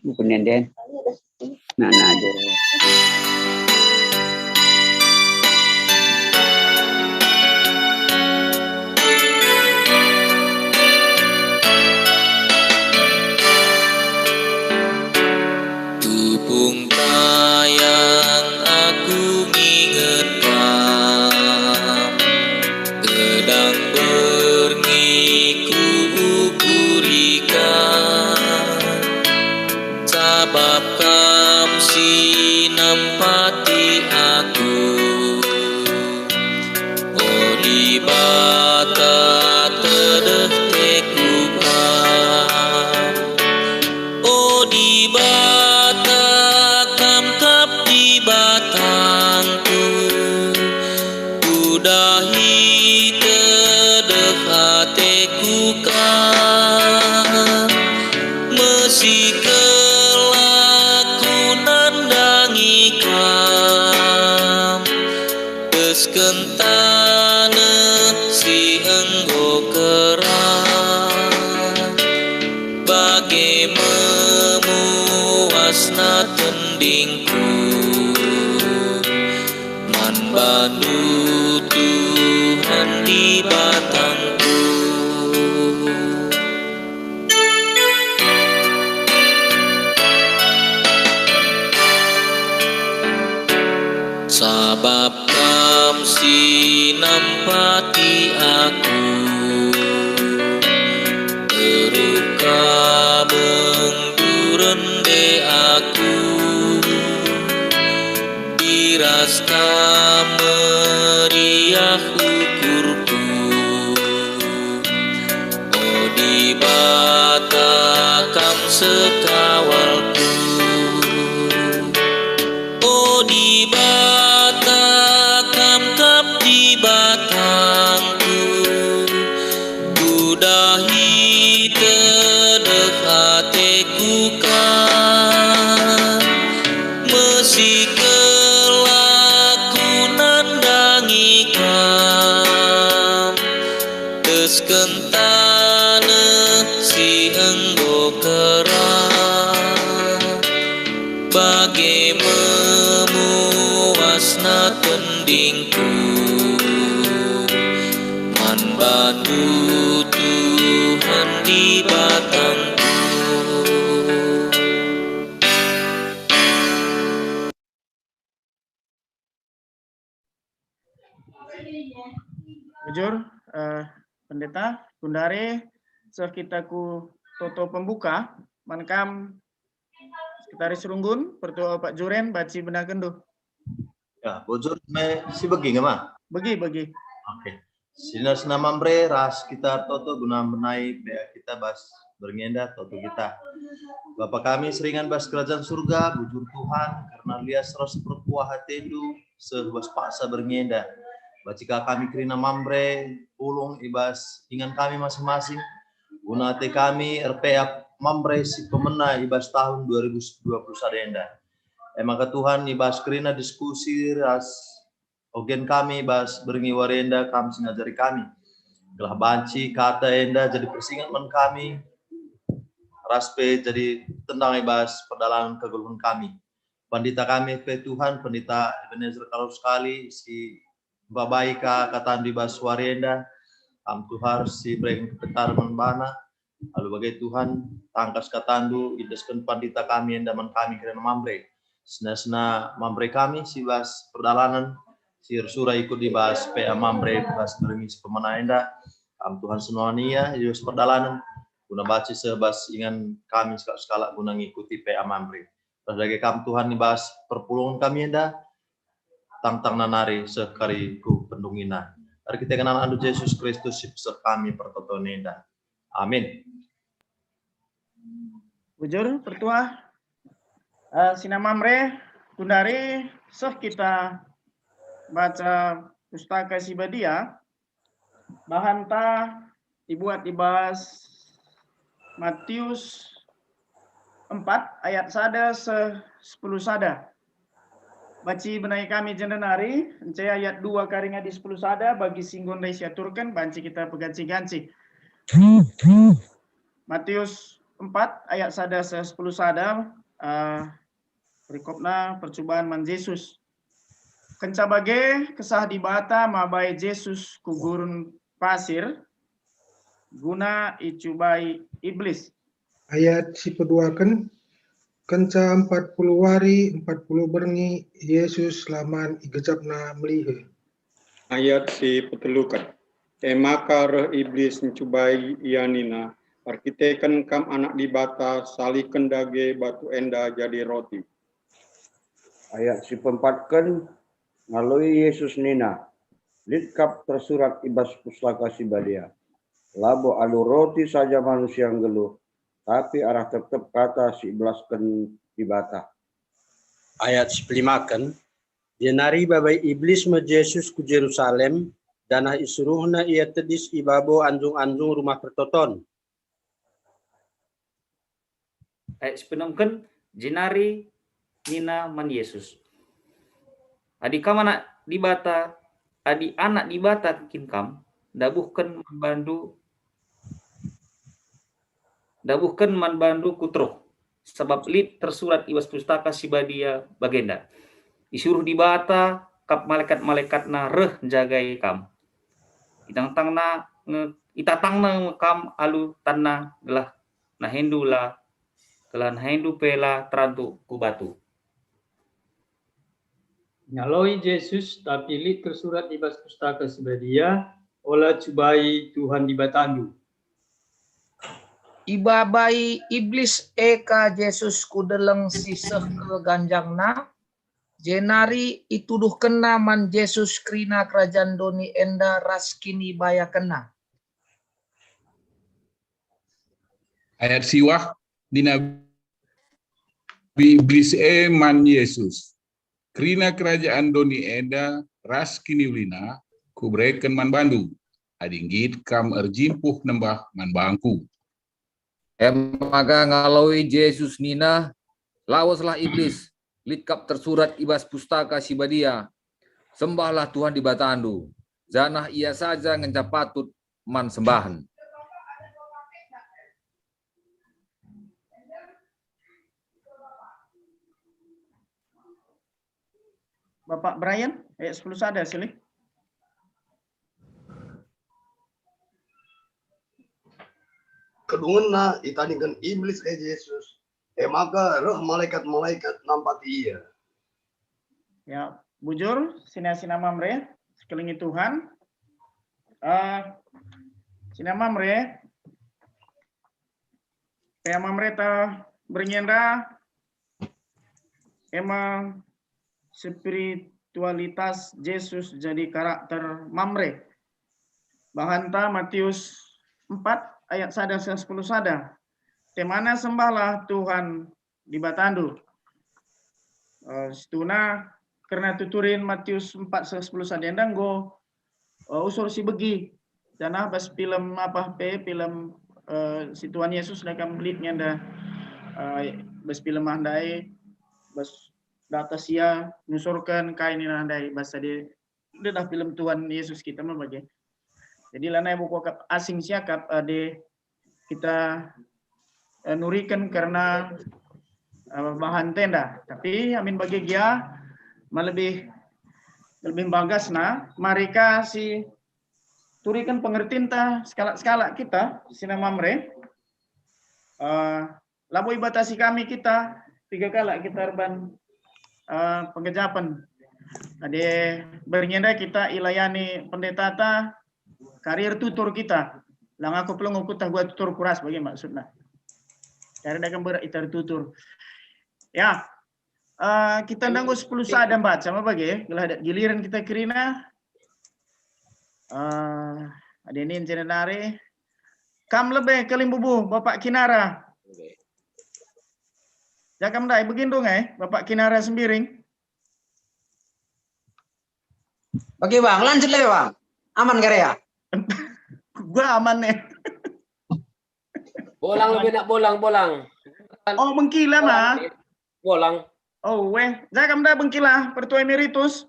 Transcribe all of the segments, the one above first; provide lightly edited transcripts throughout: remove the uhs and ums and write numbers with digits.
Bukan den. Nah ada. Tupung tayang aku ngingetam, gedang berngiku ukurikan, sabab kam sinampati aku, oh di bata tedeh tekukam, oh di bata kam kap di batangku, udahi tedeh hateku kan, mesi kelaku nandangi kam, keskentane si enggo kerang, bagai memuasna tendingku, man bantu Tuhan di batangku. Sabab kam sinampati aku, teruka mengdurende aku, dirasta meriah ukurku, oh di bata kam sekawalku, oh di bata kam kap di batangku, udahi tedeh hateku kan, mesi kelaku nandangi kam, keskentane si enggo kerang, bagai memuasna tendingku, man bantu Tuhan di batangku. Bujur, pendeta, kundare, sekitaku toto pembuka, mankam sekitaris runggun, pertua Pak Juren, baci benar kendu. Ya, bujur me si bagi nggak mah? Bagi. Oke. Sina mambre ras kita toto guna menai kita bas berngenda toto kita. Bapak kami seringan bas kerajaan surga, bujur Tuhan, karena lias ros perpuah hatendu, sebas paksa berngenda. Bacika kami kerina mambre, pulung ibas ingan kami masing-masing. Guna te kami RPA mambre si pemena ibas tahun 2020 sadenda. Emang ke Tuhan ibas kerina diskusi ras ogen kami ibas berngi warenda kami singajari kami. Gelah banci kata enda jadi persingat men kami. Raspe jadi tendang ibas perdalangan kegolongan kami. Pandita kami pe Tuhan, pendeta Ebenezer kalau sekali si Babaika katan di Baswarenda, am Tuhan si breng ketar membana, lalu bagai Tuhan tangkas katandu ideskan pandita kami endaman kami kira mambre, sena mambre kami si bas perdalanan, si sura ikut di bas PA mambre bas berengi si pemenaenda, am Tuhan senuania idus perdalanan, guna baca sebas ingan kami sekala guna ngikuti PA mambre, sebagai kam Tuhan di bas perpulungan kami enda. Tang nanari sekariku pendungina. Mari kita kenal anu Yesus Kristus sipseh kami pertotonenda. Amin. Bujur, pertua, sinamamre, kundari, kita baca pustaka Sibadia, bahanta dibuat dibahas Matius 4 ayat 1 10 sada. Baci benai kami jendenari, encai ayat 2 karinga di 10 sada, bagi singgon dari siaturkan, banci kita peganci-ganci. Matius 4 ayat sada 10 sada perikopna percobaan man Yesus. Kenca bage kesah di bata mabai Yesus ku gurun pasir guna icubai iblis. Ayat si peduakan kenca 40 wari 40 berngi Yesus laman igejapna melihe. Ayat si petelukan. Maka reh iblis mencubai ianina. Arkiteken kam anak di bata saliken dage batu enda jadi roti. Ayat si pempatkan ngalui Yesus nina. Litkap tersurat ibas pustaka si badia. Labo alu roti saja manusia yang geluh. Tapi arah tetap kata si iblaskan di bata. Ayat 15 jenari babai iblis me Yesus ku Jerusalem danah isuruhna ia tedis ibabo anjung-anjung rumah pertoton. Ayat 16 jenari nina man Yesus. Adi kam anak di bata, adi anak di bata kin kam dabuhkan man bandu kutroh. Sebab lid tersurat ibas pustaka si badia bagenda. Disuruh di bata kap malaikat-malaikatna reh jagai kam. Itatangna kam alu tanna gelah nahendula kelan hendu pela terantu ku batu. Nyaloi Yesus tapi lid tersurat ibas pustaka sebadia olah cubai Tuhan di batandu. Ibabai iblis eka Yesus kudeleng siseh ke ganjangna jenari ituduh kena man Yesus krina kerajaan doni enda raskini baya kena. Ayat siwah dina iblis man Yesus krina kerajaan doni enda raskini ulina kubreken man bandu adinggit kam erjimpuh nembah man bangku. Maka ngalaui Yesus nina lawaslah iblis litkap tersurat ibas pustaka si badia sembahlah Tuhan di batandu zanah ia saja ngencap patut man sembahan. Bapak Brian ayat 10 sada silih. Kedungena itandingkan iblis Yesus. Maka roh malaikat-malaikat nampak ia. Ya, bujur sina mamre sekelingi Tuhan. Sina mamre ta bernyenda emang spiritualitas Yesus jadi karakter mamre. Bahanta Matius 4 ayat sada 10 sada. Temana sembahlah Tuhan di batandu. Situna karena tuturin Matius 4 10 sada endang go usur si begi. Jana bas film film si Tuhan Yesus nakam belitnya nda bas film andai bas data sia nusurkan kain ini andai bas tadi dah film Tuhan Yesus kita mah bagi. Jadi lana buku kap asing siakap de kita nurikan karena bahan tenda. Tapi amin bagi dia lebih bagas na mereka si turikan pengertian ta skala kita sina mamre laboi batasi kami kita 3 kala kita erban pengejapan. Ade bernyenda kita ilayani pendeta ta karir tutur kita. Lang aku pelong kutah gua tutur kuras bagi maksudnya. Dari dagang berat itar tutur. Ya, kita nanggo 10 sada baca sama bagi. Giliran kita kirina. Ada ini jenenari. Kam lebih kelimbubu Bapak Kinara. Jakam dai begindung Bapak Kinara Sembiring. Oke bang, lanjut lagi bang. Aman gak ya? Gua aman nih. Bolang lebih nak bolang. Oh bengkila mah. Bolang. Oh weh, jakam dah bengkila Pertua Emeritus.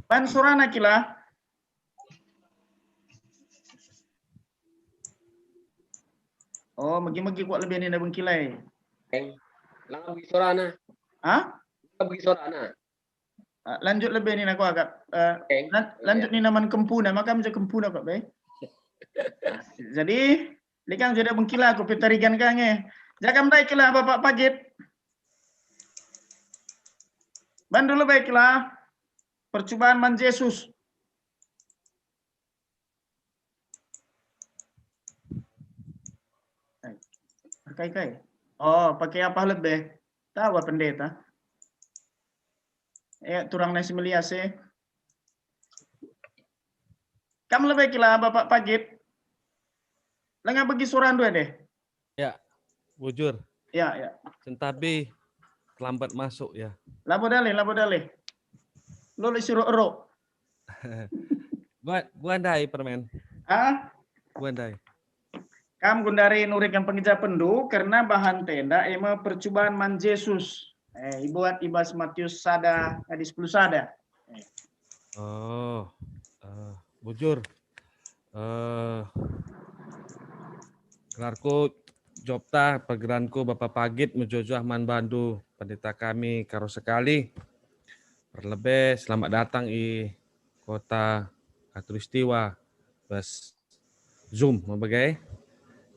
Pan surana kila. Oh, megi-megi kuat lebih ni dah bengkilai. Lang bagi sorana. Hah? Bagi sorana. Lanjut lebih ni aku agak lanjut ni naman kempuna, maka macam kempuna kok baik. Jadi, likang jadi bengkila aku petarigan kange. Jakam baiklah Bapak Pagit. Bandu baiklah. Percobaan man Yesus. Kai. Oh, pakai apa lebih? Tahu pendeta. Turang nasi meliase. Kamu lebih kila Bapak Pagit. Lenga bagi suran dua deh. Ya, bujur. Ya. Tapi terlambat masuk ya. Labo dalih. Lo suruh ero. Guandai permen. Guandai. Kam gundari nurikan pengejar pendu karena bahan tenda ema percobaan man Yesus. Ibuat ibas Matius sada hadis 10 sada. Bujur. Gelarku Jopta pergeranku Bapak Pagit mejojoh man bandu pendeta kami karo sekali. Terlebih selamat datang i kota Katulistiwa bas Zoom membagai.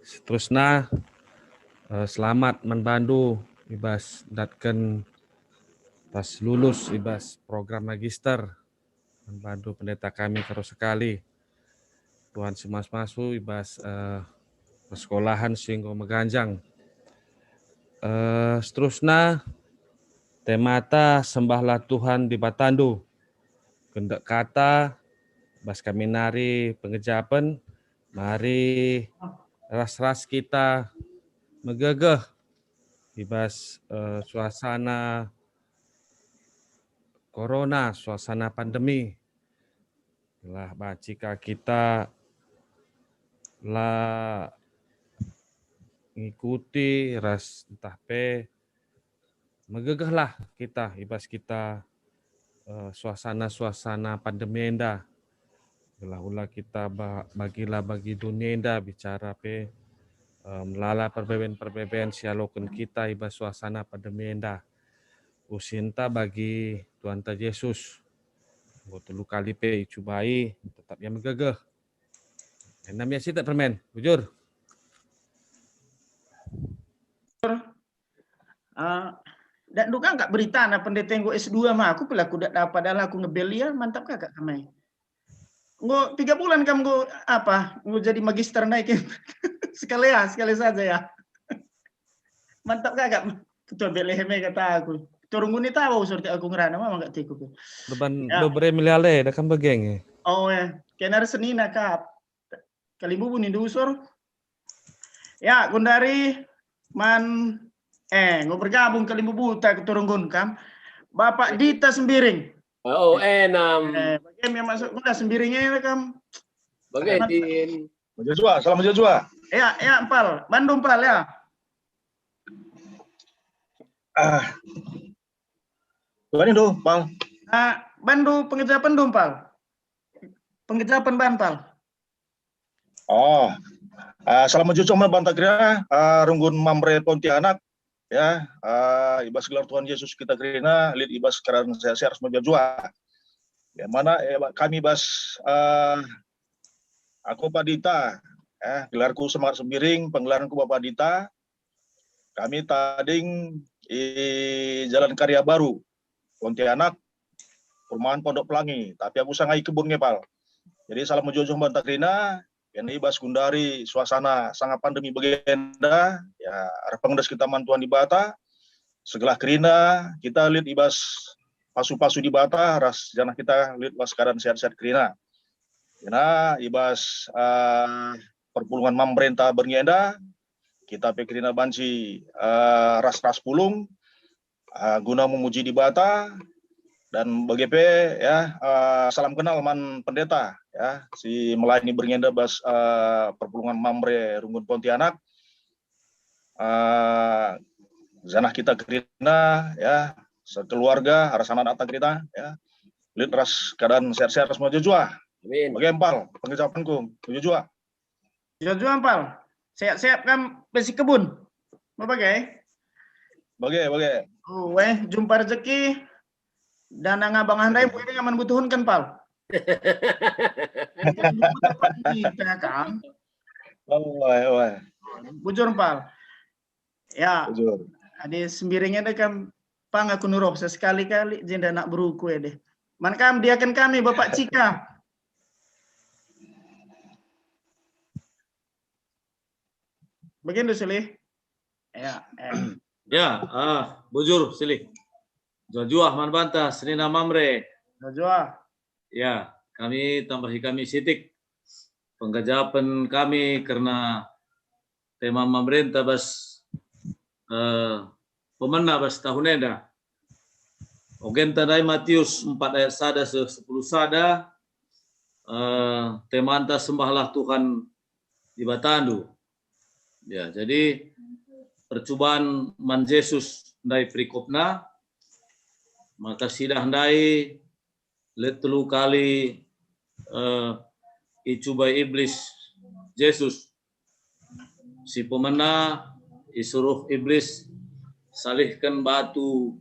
Seterusnya selamat membantu ibas datkan pas lulus ibas program magister membantu pendeta kami terus sekali. Tuhan semas-masu ibas persekolahan sehingga meganjang. Seterusnya temata sembahlah Tuhan di Batandu. Kendak kata bas kami nari pengejapan mari ras-ras kita megegeh ibas suasana corona, suasana pandemi. Lah bacika kita lah ngikuti ras entah pe megegeh lah kita ibas kita suasana pandemi enda. Ulah kita bagi dunia enda bicara pe melala perbeben sialokan kita ibas suasana pandemi enda. Usinta bagi Tuhan Ta Yesus. Telu kali pe cubai tetap yang megegeh. Namanya sih tak permen, bujur. Dan duka enggak berita na pendeta yang S2 mah aku pelaku dak dapat adalah aku ngebelia mantap kakak kami. Ngo 3 bulan kamu ngo jadi magister naik sekali saja ya. Mantap kakak. Ketua beleheme kata aku. Turungun tahu seperti aku ngerana mah enggak tiku. Beban dobre miliale dah kan bageng. Oh ya, kenar senina kap. Kalimbu buni dusur. Ya, gundari man ngo bergabung kalimbu buta ke Turunggun kam. Bapak Dita Sembiring. Oh, enam. Bagaimana yang masuk udah Sembiringnya kam. Bagaimana? Joshua, salam Joshua. Ya, Empal. Bandung Pal ya. Ini tuh, Pal. Bandung pengejapan dong, Pal. Pengejapan ban, Pal. Oh. Salam Joshua Bantagrina, Runggun Mamre Pontianak. Ya, ibas gelar Tuhan Yesus kita kerina, lid ibas karena saya harus menjajua. Ya mana kami bas aku Pak Dita, gelarku Semangat Sembiring, penggelarku Bapak Dita. Kami tading Jalan Karya Baru, Pontianak, Perumahan Pondok Pelangi. Tapi aku sangai kebunnya Pal. Jadi salam menjunjung Bantagrina. Ini bas gundari suasana sangat pandemi bagenda ya arpangdes kita mantuan di Bata segala kerina kita lihat ibas pasu-pasu di Bata ras jana kita lihat bas keadaan sehat-sehat kerina karena ibas perpulungan pemerintah berngenda kita pikirina banci ras-ras pulung guna memuji di Bata dan BGP ya salam kenal man pendeta ya si melayani berngenda bas perpulungan Mamre Runggun Pontianak zanah kita kerina ya sekeluarga harasanan datang kita ya lihat ras keadaan sehat-sehat semua Joshua. Bagaimana Pal pengucapanku Joshua. Joshua Pal. Siap-siap kan besi kebun. Mau pakai? Bagai. Jumpa rezeki dan ngabang handai boleh aman butuhun kan pal. Kita kan. Bujur pal. Ya. Bujur. Ade sembiringnya deh kan pang aku nurup sekali-kali jenda nak beruku ya deh. Man kam diakan kami Bapak Cika. Begitu Silih. Ya. Ya, bujur Silih. Jua man bantah senina mamre. Jua. Ya, kami kami sitik penggajapan kami karena tema pemerintah bas pemenang bas tahun enda. Ogen tandai Matius 4 ayat 1 10 sada tema anta sembahlah Tuhan di batandu. Ya, jadi percobaan man Yesus ndai perikopna maka sidah ndai letelu kali icubai iblis Yesus si pemena isuruh iblis salihkan batu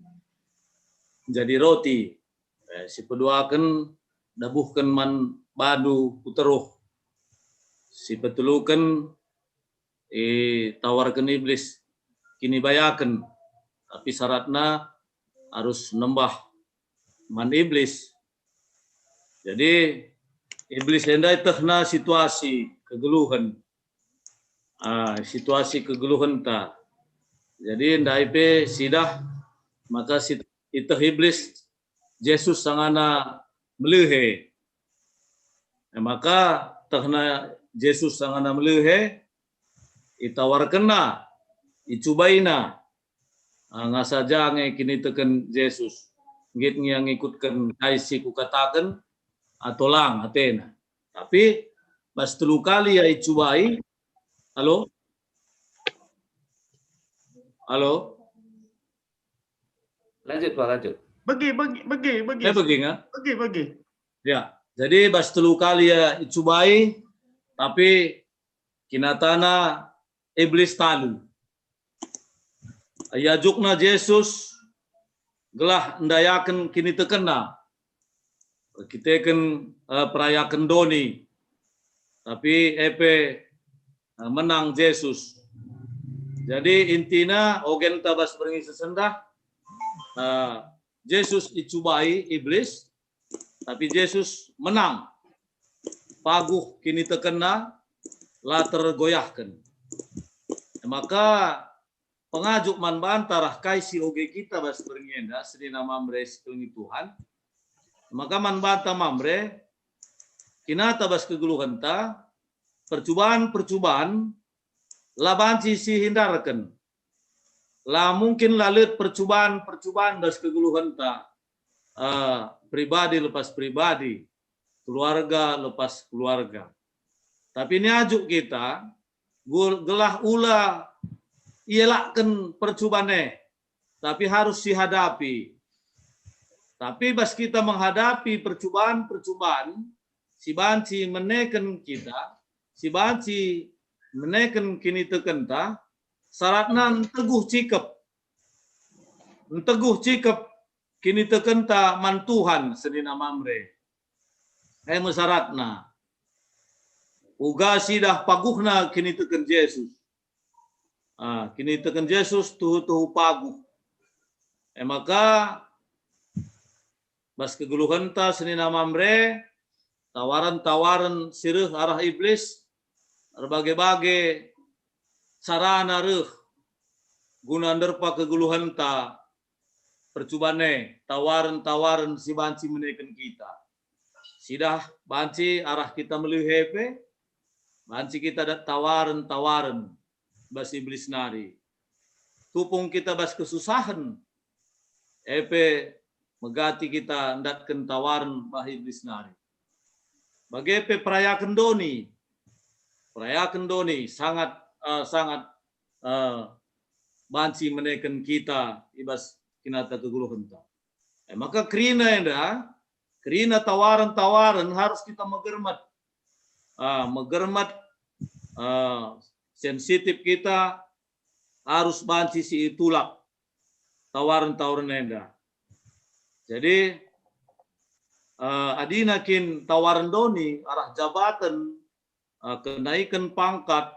jadi roti si peduakan dabuhkan man badu puteruh si petulukan tawarkan iblis kini bayakan tapi syaratnya harus nembah man iblis. Jadi iblis hendai tehna situasi kegeluhan. Situasi kegeluhan ta. Jadi hendai pe sidah maka itu iblis Yesus sangana melehe. Maka tehna Yesus sangana melehe itawarkena icubaina ngasaja nge kini teken Yesus ngit yang ikutkan kaisi ku katakan atau lang atena tapi pas telu kali ya icubai. Halo lanjut Pak, lanjut. Bagi ya, jadi pas telu kali ya icubai tapi kinatana iblis talu ayajukna Yesus gelah ndayakan kini tekena kita kan perayakan doni tapi menang Yesus. Jadi intinya ogen tabas berengi sesendah Yesus icubai iblis tapi Yesus menang paguh kini tekena lah tergoyahkan. Maka pengajuk man bantarah kaisi oge kita bas berngenda sedina mamre setungi Tuhan. Maka man banta mamre kinata bas keguluhan ta percobaan labanci si hindarkan. Lah mungkin lalut percobaan bas keguluhan ta pribadi lepas pribadi, keluarga lepas keluarga. Tapi ini ajuk kita gelah ula ielakkan percobaan tapi harus dihadapi. Tapi bas kita menghadapi percobaan si banci menekan kita, si banci menekan kini tekenta, syaratnya teguh cikep kini tekenta man Tuhan sedina mamre. Mesyaratna. Uga sidah paguhna kini teken Yesus. Kini teken Yesus tuhu paguh. Maka bas keguluhan ta senina mamre tawaran sirih arah iblis berbagai-bagai sarana reh guna derpa keguluhan ta percobane tawaran si banci menekan kita. Sidah banci arah kita melihepe banci kita ada tawaran bas iblis nari. Tupung kita bas kesusahan megati kita ndatkan tawaran bah iblis nari. Bagepe perayakan doni sangat banci menekan kita ibas kinata keguluhan ta. Maka kerina tawaran harus kita megermat sensitif kita harus banci si itulak tawaran enda. Jadi adinakin tawaran doni arah jabatan kenaikan pangkat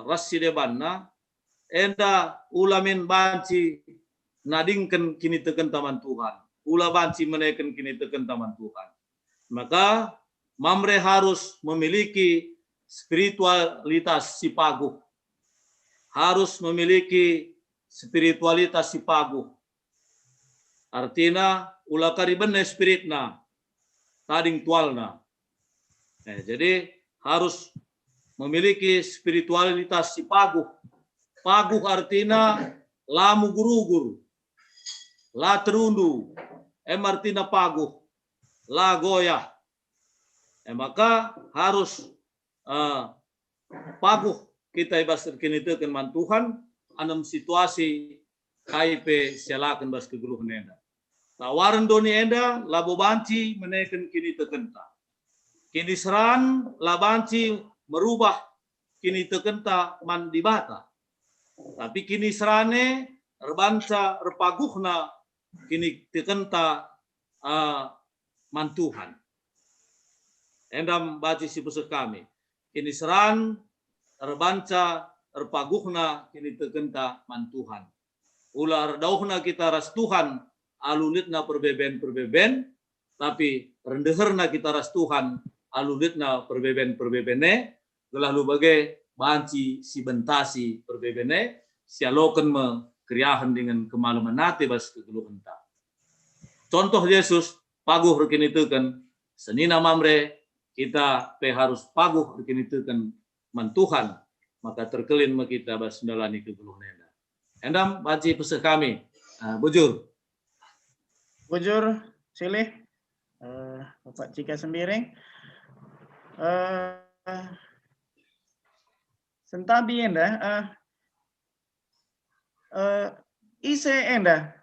rasi debanna enda ulamin banci nadingkan kini teken taman Tuhan. Ula banci menaikkan kini teken taman Tuhan. Maka Mamre harus memiliki spiritualitas si paguh. Harus memiliki spiritualitas si paguh. Artinya ulah karibena spiritna tading tualna. Jadi harus memiliki spiritualitas si paguh. Paguh artinya lamu gurugur, la terundu, artinya paguh, la goyah. Maka harus paguh kita ibas terkinitekan man Tuhan anam situasi KIP sialakan bas kegeluh nenda. Tawaran doni enda labo banci menaikkan kini tekenta. Kini seran labanci merubah kini tekenta man dibata. Tapi kini serane erbanca erpaguhna kini tekenta man Tuhan. Endam baci si pusat kami. Kini seran erbanca erpaguhna kini tekenta man Tuhan. Ular dauhna kita ras Tuhan alulitna perbeben, tapi rendeherna kita ras Tuhan alulitna perbeben-perbebene, gelah lu bagai banci si bentasi perbebene, sialokan me kriahan dengan kemaluman nate bas kegeluh entah. Contoh Yesus paguh rekini teken senina mamre kita harus paguh rekini teken man Tuhan, maka terkelin me kita bas mendalani kegeluh nenda. Endam banci peseh kami, bujur. Bujur, silih. Bapak Cika Sembiring. Sentabi enda. Ise enda.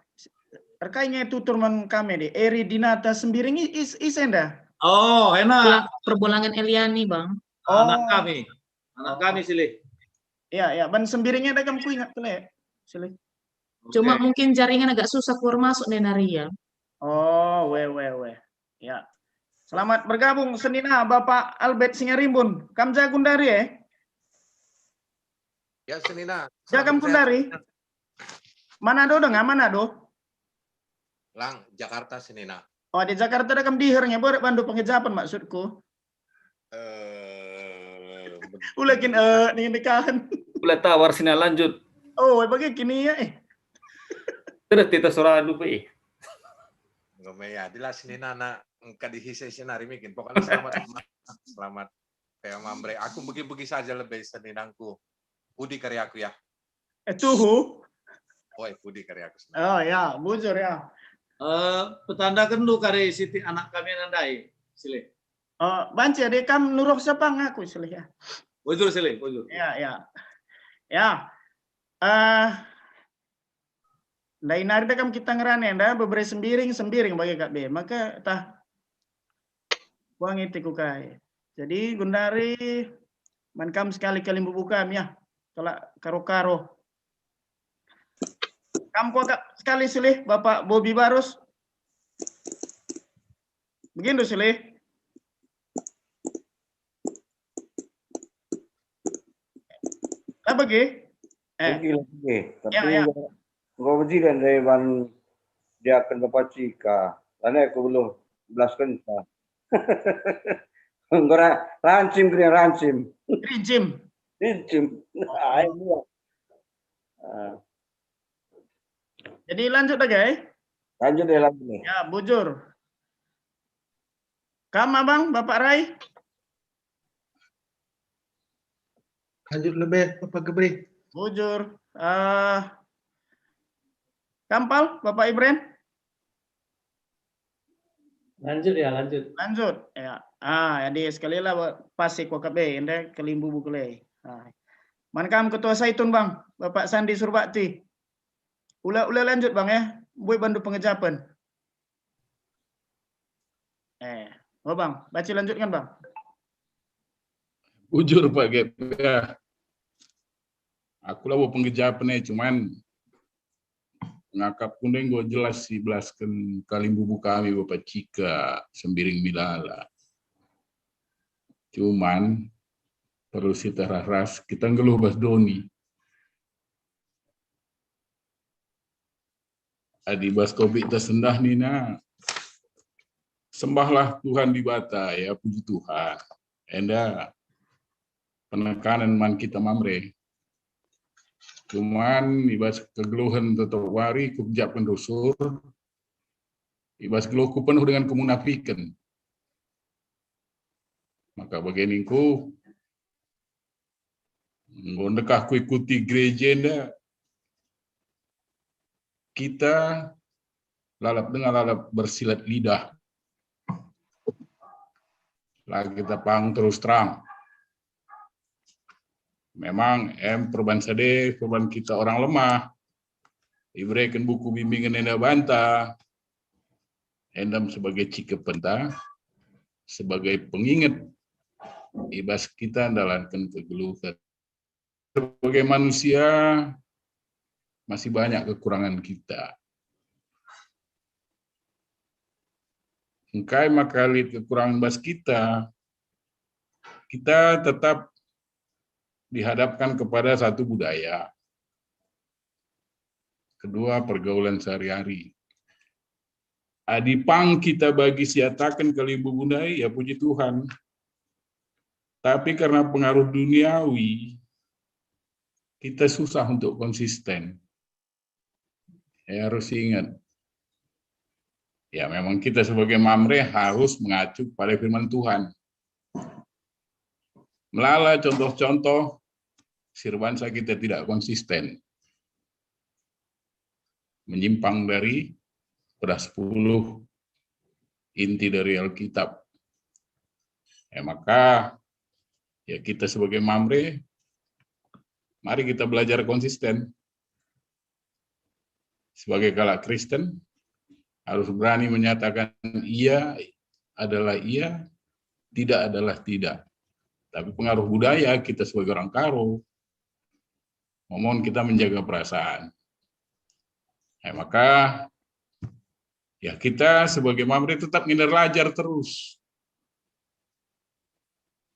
Rekainya tutur man kami di Eri Dinata Sembiring ise enda. Oh, enak. Perbulangan Eliani, Bang. Oh. Anak kami silih. Ya, ban Sembiringnya ada kamu ingat tele. Silih. Cuma mungkin jaringan agak susah keluar masuk Nenaria. Oh, we. Ya. Selamat bergabung senina Bapak Albert Singarimbun. Kam Jagundari ya? Ya senina. Jagam Kundari. Manado dong, Manado? Lang Jakarta senina. Oh, di Jakarta ada kam dihernya boleh bantu pengejapan maksudku. Ulakin nih nikahan. Ulah tawar sini lanjut. Oh, bagi kini ya Terus kita soradu pe. Ngomaya dilah senina na kadihise senari mikin. Pokoknya selamat kayak mambre. Aku pergi saja lebih seninangku. Pudi karyaku ya. Tuhu. Oh, pudi karyaku. Oh ya, bujur ya. Petanda kendu kare siti anak kami nandai. Silih. Banci adek kam nuruh siapa ngaku silih ya. Bujur silih, bujur. Ya. Dari narida kam kita ngerane anda beberapa sembiring bagi Kak B. Maka tah buang itiku kai. Jadi Gundari mankam sekali-kali membukam ya. Kalau karo-karo. Kamu agak sekali silih Bapak Bobby Barus. Begitu silih. Apa ge? Lagi. Tapi ya. Enggak berjiran dari ban dia akan Bapak Cika. Karena aku belum belaskan. Enggak rancim. Rincim. Jadi lanjut aja ya. Lanjut deh lagi nih. Ya, bujur. Kamu Bang, Bapak Rai. Lanjut lebih, Bapak Gebri. Bujur. Kampal, Bapak Ibren. Lanjut ya, lanjut. Lanjut. Ya. Jadi sekali lah pasti kok KB, ende kelimbu bukle. Mankam Ketua Saitun Bang, Bapak Sandi Surbakti. Ula lanjut Bang ya. Boy bantu pengejapan. Bang, baca lanjutkan Bang. Bujur Pak Gep. Ya. Aku lah bawa penggejapan cuman ngakap kuning gue jelas sih belaskan kali bubu kami Bapak Cika sembiring milala. Cuman perlu kita ras kita ngeluh Bas Doni. Adi Bas Kopi tersendah Nina. Sembahlah Tuhan di bata ya puji Tuhan. Enda penekanan man kita mamre. Cuman ibas kegeluhan tetap wari kejapkan dosur. Ibas geluhku penuh dengan kemunafikan. Maka bagianku ngondekah ku ikuti gereja enda kita lalap dengan lalap bersilat lidah. Lah kita pang terus terang. Memang perubahan sade, perubahan kita orang lemah. Diberikan buku bimbingan enda banta. Endam sebagai cika penta, sebagai pengingat. Ibas kita dalamkan kegeluhan. Sebagai manusia, masih banyak kekurangan kita. Engkai makali kekurangan bas kita tetap dihadapkan kepada satu budaya. Kedua, pergaulan sehari-hari. Adipang kita bagi siatakan kali ibu budaya, ya puji Tuhan. Tapi karena pengaruh duniawi, kita susah untuk konsisten. Ya, harus ingat. Ya memang kita sebagai mamre harus mengacu pada firman Tuhan. Melala contoh-contoh sirbansa kita tidak konsisten. Menyimpang dari pada 10 inti dari Alkitab. Ya maka ya kita sebagai mamre mari kita belajar konsisten. Sebagai kalak Kristen harus berani menyatakan iya adalah iya, tidak adalah tidak. Tapi pengaruh budaya kita sebagai orang Karo, mohon kita menjaga perasaan. Ya, maka ya kita sebagai mamre tetap ngindar belajar terus.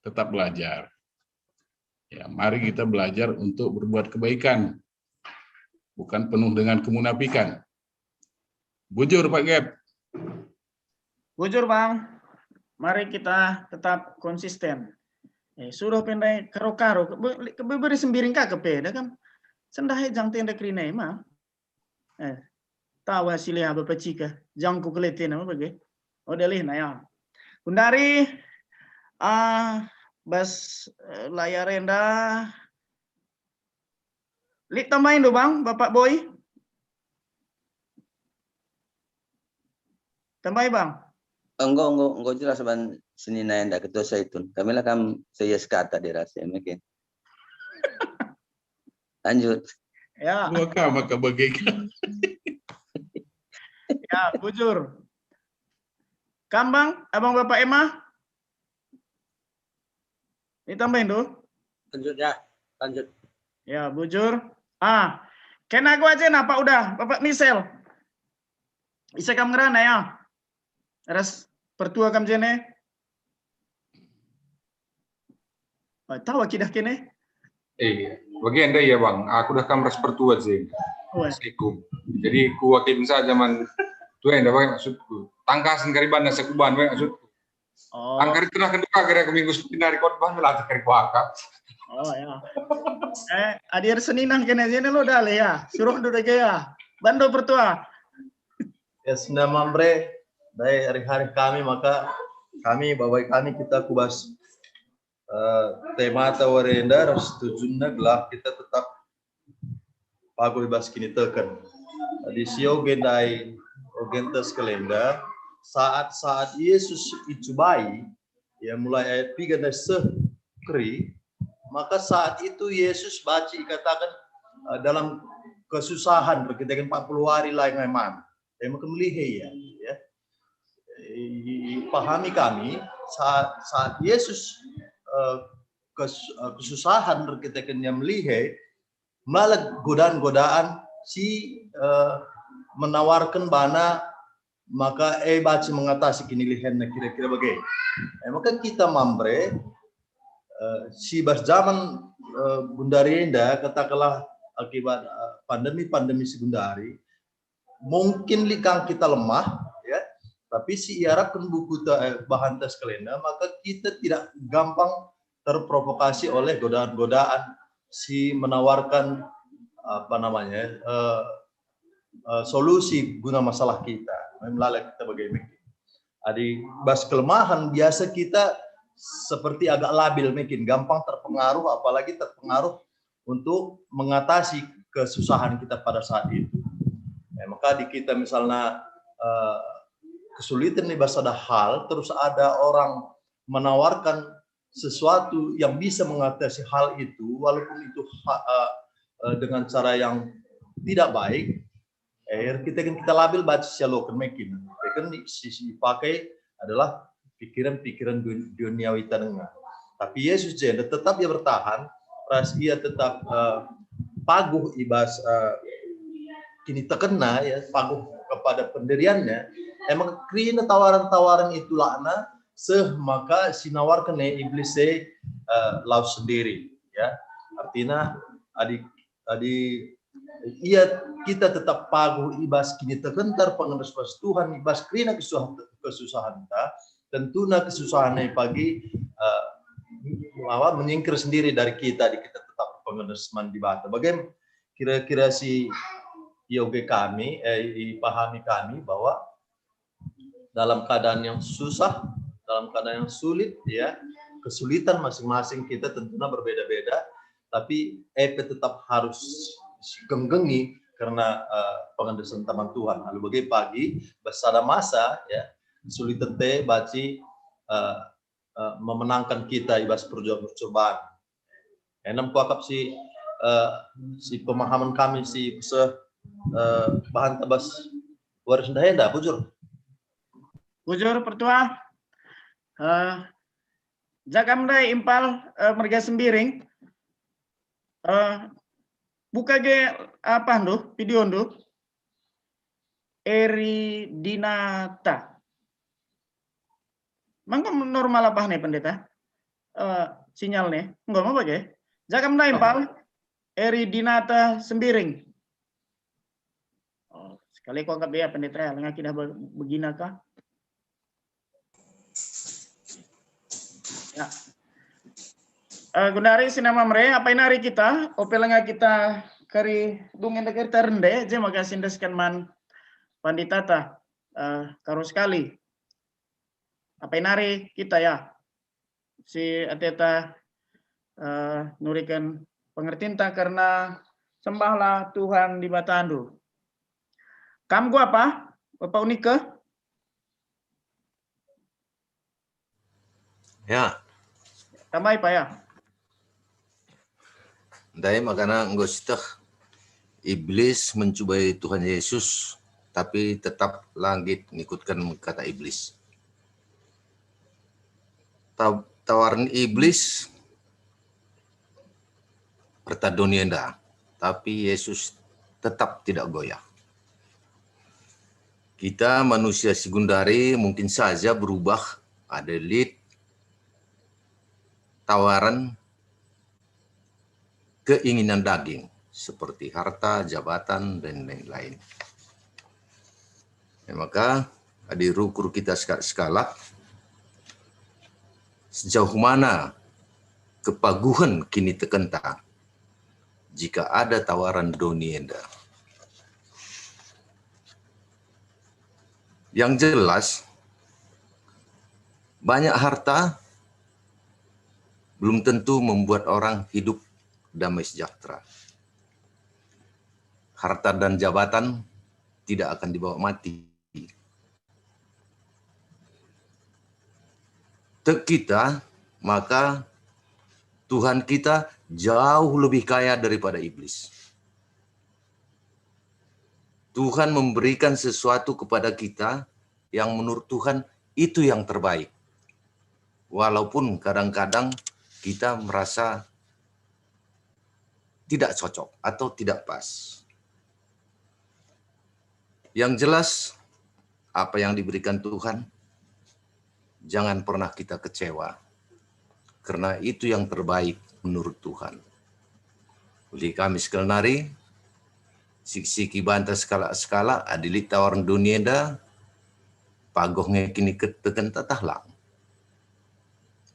Tetap belajar. Ya, mari kita belajar untuk berbuat kebaikan. Bukan penuh dengan kemunafikan. Bujur Pak Gep. Bujur Bang. Mari kita tetap konsisten. Suruh pendai karo-karo. Beri sembiring kah kepeda kan? Sendahai jang tenda krina mah. Tawa silih Bapak Cika. Jang ku keleten apa bagai. Oh dalih na ya. Kundari bas layar rendah. Lik tambahin do Bang, Bapak Boy. Tambahin Bang. Enggak jelas ban senina enda ketua Saitun. Kami lah saya sekata dirasa mungkin. Lanjut. Ya. Maka bagaimana? Ya, bujur. Kambang, Abang Bapak Emma. Ditambahin do. Lanjut ya, lanjut. Ya, bujur. Kena aku aja napa udah, Bapak Misel. Bisa kamu ngerana ya? Ras pertua kamu jene. Tahu kita kene? Bagi Anda ya Bang, aku dah kam ras pertua sih. Assalamualaikum. Jadi ku wakil saja zaman tu yang dah maksudku. Tangkasan kariban dan sekuban maksudku. Angkari tengah kedua kira ke minggu sepinari korban melatih kari kuakap. Oh ya. Adir Seninan kene jene lo dale ya. Suruh duduk ya. Bando pertua. Ya sudah mamre dari hari-hari kami maka kami bawa kami kita kubas tema tawarenda setujuna gelah kita tetap pagul bas kini teken. Di sio gendai ogentes kelenda saat Yesus dicubai ya mulai ayat 3 dan sekri. Maka saat itu Yesus baca katakan dalam kesusahan berkaitan 40 hari lain memang. Maka melihat ya. Pahami kami saat Yesus kesusahan berkaitan yang melihat malah godaan-godaan si menawarkan bana maka baca mengatasi kini lihatnya kira-kira bagaimana. Maka kita mambre si bas zaman Gundari Enda katakanlah akibat pandemi sekundari mungkin likang kita lemah ya, tapi si harapkan buku bahan tes kalenda maka kita tidak gampang terprovokasi oleh godaan-godaan si menawarkan apa namanya solusi guna masalah kita. Melalui kita bagaimana. Adi bas kelemahan biasa kita seperti agak labil mungkin, gampang terpengaruh, apalagi terpengaruh untuk mengatasi kesusahan kita pada saat itu. Maka di kita misalnya kesulitan nih bahasa ada hal, terus ada orang menawarkan sesuatu yang bisa mengatasi hal itu, walaupun itu dengan cara yang tidak baik, kita labil baca sialokan mungkin. Kan sisi pakai adalah pikiran-pikiran duniawi tengah. Tapi Yesus tetap dia bertahan, ras ia tetap paguh ibas kini terkena ya, paguh kepada pendiriannya. Emang krina tawaran-tawaran itu lakna maka sinawarkan iblis laut sendiri ya. Artinya ia kita tetap paguh ibas kini terkentar pengenes pas Tuhan ibas krina kesusahan kita tentunya kesusahannya pagi menyingkir sendiri dari kita tetap pengenes di bata. Bagaimana kira-kira si yoga kami pahami kami bahwa dalam keadaan yang susah, dalam keadaan yang sulit ya, kesulitan masing-masing kita tentunya berbeda-beda, tapi tetap harus genggengi karena pengendesan taman Tuhan. Lalu bagi pagi bersada masa ya kesulitan baci memenangkan kita ibas percobaan. Enam kuakap si pemahaman kami si bahan tabas waris ndahenda bujur pertua jakamdai impal merga sembiring buka ge apa ndo video ndo Eri Dinata mangga normal apa nih pendeta sinyalnya enggak mau pakai jakamdai impal Eri Dinata sembiring sekali kok enggak ya pendeta ya lengah kita beginakah ya. Gundari sinama mere apa inari kita opelanga kita kari dungen deker ternde je makasih deskan man panditata karo sekali apa inari kita ya si ateta nurikan pengertinta karena sembahlah Tuhan di Batandu. Kamu gua apa Bapak Unike? Ya. Tamai Pak ya. Dai makana ngositah iblis mencobai Tuhan Yesus tapi tetap langit ngikutkan kata iblis. Tawaran iblis pertadonienda tapi Yesus tetap tidak goyah. Kita manusia sekundari mungkin saja berubah, ada lead tawaran keinginan daging seperti harta, jabatan, dan lain-lain. Ya, maka di rukur kita skala sejauh mana kepaguhan kini tekenta jika ada tawaran donienda. Yang jelas banyak harta belum tentu membuat orang hidup damai sejahtera. Harta dan jabatan tidak akan dibawa mati. Kita, maka Tuhan kita jauh lebih kaya daripada iblis. Tuhan memberikan sesuatu kepada kita yang menurut Tuhan itu yang terbaik. Walaupun kadang-kadang kita merasa tidak cocok atau tidak pas. Yang jelas, apa yang diberikan Tuhan, jangan pernah kita kecewa. Karena itu yang terbaik menurut Tuhan. Uli kami sekelnari, siki banta skala-skala, adilita orang dunia dah, pagohnya kini keteken tatahlang.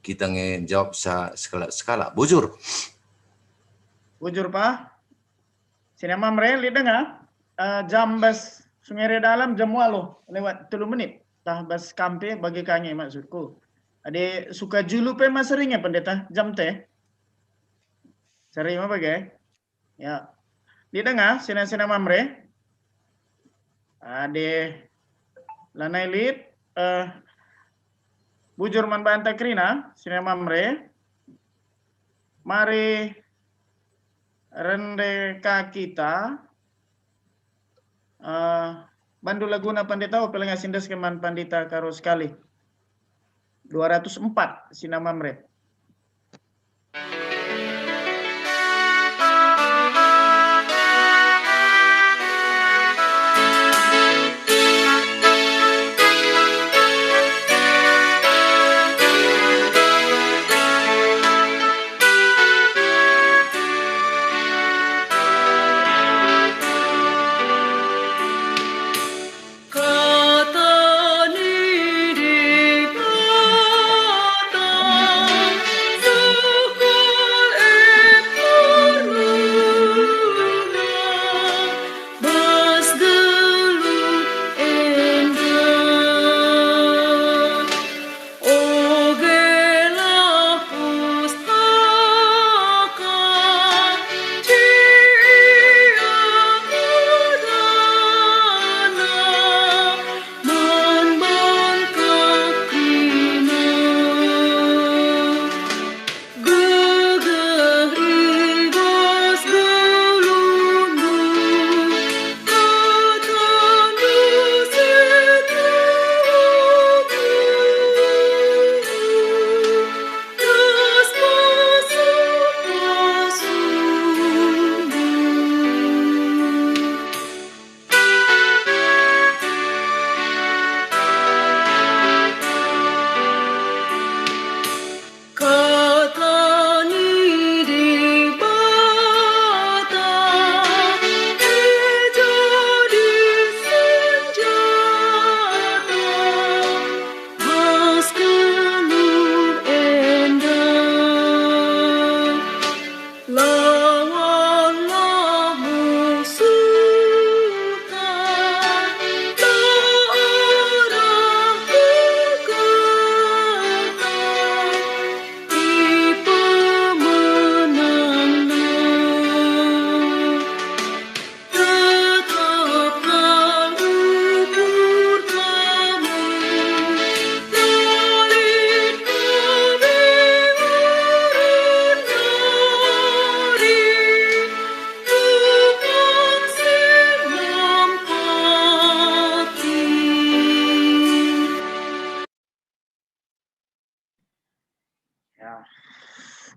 Kita ngejawab skala-skala. Bujur. Bujur, Pak. Sinema Mreli dengar jam bas Sungai Dalam jam walu lewat 3 menit. Tah bas kampe bagi kange maksudku. Ade suka julu pe mas seringnya pendeta jam teh. Sering apa bagai? Ya. Dia dengar sina Mamre. Ade lanai lid bujur man banta krina sina Mamre. Mari rende ka kita Bandu Laguna Pandita Opelenga Sindes Keman Pandita karo sekali 204 Sina Mamre.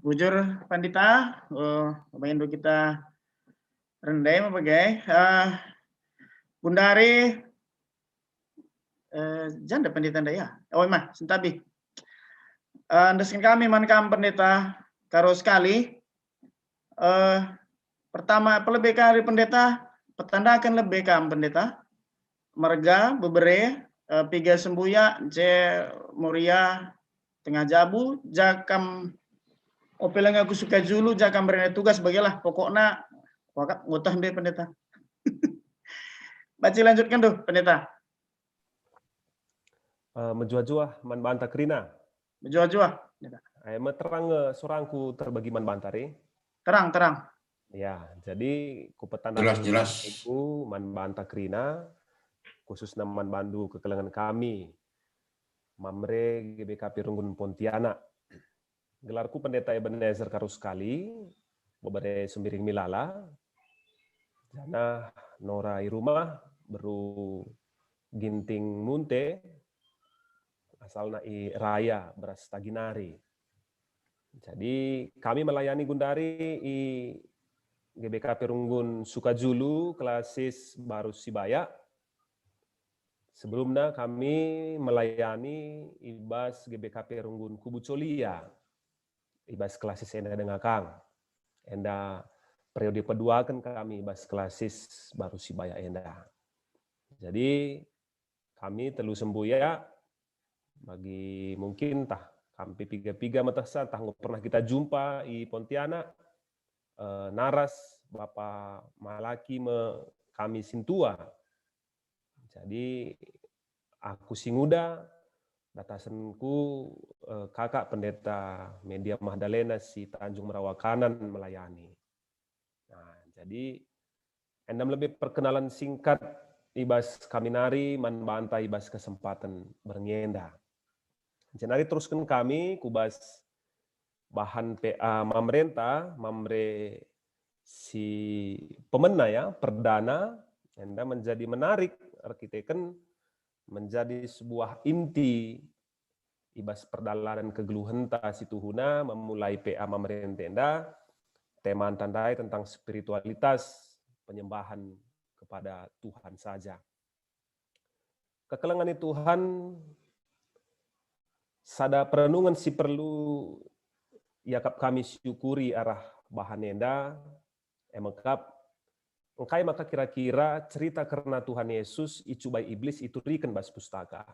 Bujur Pandita, lumayan dulu kita rendai mabagai. Bundari janda Pandita ya. Oh mah, sentabi. Ndeskin kami mankam Pendeta karo sekali. Pertama pelebih kali Pendeta, petandakan lebih kam Pendeta. Marga bebere piga sembuya je muria tengah jabu jakam Opelang aku suka julu jakam berani tugas bagilah pokoknya wakak ngutah deh Pendeta. Baca lanjutkan tuh Pendeta. Menjua-jua man banta krina. Menjua-jua. Ayam terang sorangku terbagi man bantari. Terang. Ya, jadi ku petanda jelas. Ku man banta krina khususnya man bandu kekelengan kami. Mamre GBKP Runggun Pontianak. Gelarku Pendeta Ebenezer Karuskali, bobare Sembiring Milala, jana Nora Irumah, beru Ginting Munte, asalna i Raya beras Taginari. Jadi kami melayani Gundari i GBK Perunggun Sukajulu, Klasis Baru Sibaya. Sebelumnya kami melayani Ibas GBK Perunggun Kubucolia, Ibas Klasis Enda dengan Kang. Enda periode kedua kan kami Ibas Klasis Baru Sibaya Enda. Jadi kami telu sembuya bagi mungkin tah kami piga-piga matasa tah pernah kita jumpa di Pontianak naras Bapak Malaki kami sintua. Jadi aku singuda datasanku kakak pendeta Media Magdalena si Tanjung Merawakanan melayani. Nah, jadi endam lebih perkenalan singkat Ibas Kaminari manbanta Ibas kesempatan berngenda. Jenari teruskan kami kubas bahan PA pemerintah, mamre si pemena ya, perdana, enda menjadi menarik, arkiteken menjadi sebuah inti Ibas perdalaran kegeluhenta situhuna memulai PA pemerintah enda, tema tandai tentang spiritualitas penyembahan kepada Tuhan saja. Kekelengan Tuhan sada perenungan si perlu yakap kami syukuri arah bahan enda emekap engkai maka kira-kira cerita karena Tuhan Yesus icubai iblis itu riken bas pustaka.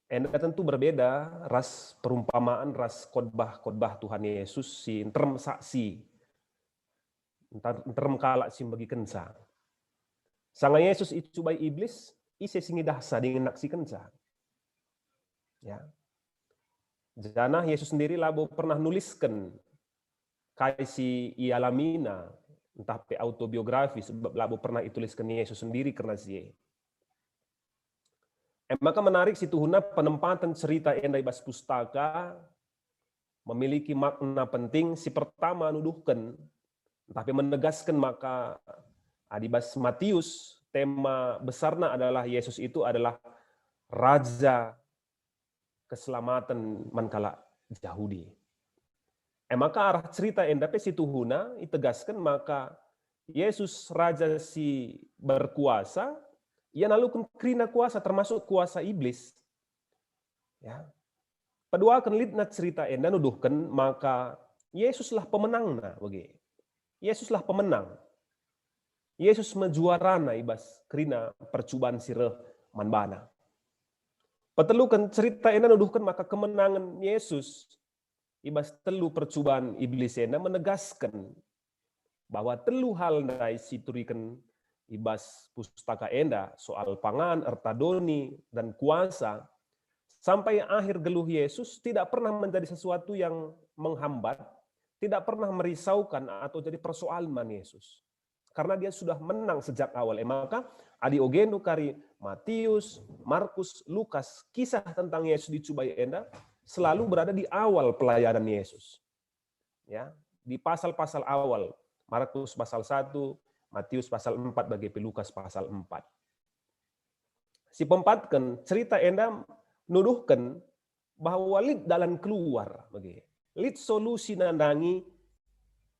Enda tentu berbeda ras perumpamaan ras khotbah Tuhan Yesus si term saksi term kalak si bagi kensa. Sanga Yesus icubai iblis ise singi dahsa dengan naksi kensa. Ya. Jana Yesus sendiri labo pernah nuliskan kaisi ialamina entah pe autobiografi sebab labo pernah ituliskan Yesus sendiri karena sie. Maka menarik situhuna penempatan cerita enda Ibas pustaka memiliki makna penting. Si pertama nuduhkan tapi menegaskan maka adibas Matius tema besarnya adalah Yesus itu adalah raja keselamatan mankala Yahudi. Maka arah cerita endape situhuna itegaskan maka Yesus raja si berkuasa, ia nalukun krina kuasa termasuk kuasa iblis. Ya. Kedua akan lidna cerita enda nuduhkan maka Yesuslah pemenangna bagi. Yesuslah pemenang. Yesus menjuarana ibas krina percubaan sireh manbana. Petelukan cerita enda nuduhkan maka kemenangan Yesus ibas telu percubaan iblis enda menegaskan bahwa telu hal nai siturikan ibas pustaka enda soal pangan, ertadoni dan kuasa sampai akhir geluh Yesus tidak pernah menjadi sesuatu yang menghambat, tidak pernah merisaukan atau jadi persoalan Yesus. Karena dia sudah menang sejak awal. Maka adiogenu kari Matius, Markus, Lukas, kisah tentang Yesus dicubai enda selalu berada di awal pelayanan Yesus. Ya, di pasal-pasal awal. Markus pasal 1, Matius pasal 4 bagi Lukas pasal 4. Si pempatkan cerita enda nuduhkan bahwa lid dalam keluar bagi. Lid solusi nandangi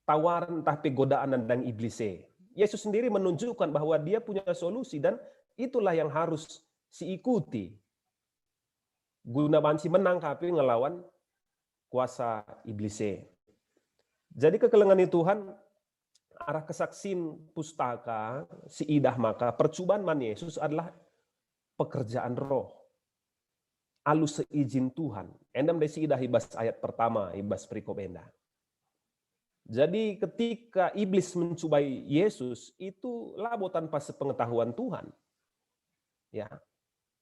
tawaran tapi godaan nandang iblise. Yesus sendiri menunjukkan bahwa dia punya solusi dan itulah yang harus diikuti. Guna bansi menangkapi ngelawan kuasa iblise. Jadi kekelengan Tuhan arah kesaksin pustaka si idah maka percubaan man Yesus adalah pekerjaan roh. Alus seizin Tuhan. Endam desi idah ibas ayat pertama ibas perikop enda. Jadi ketika iblis mencubai Yesus itu labo tanpa sepengetahuan Tuhan. Ya.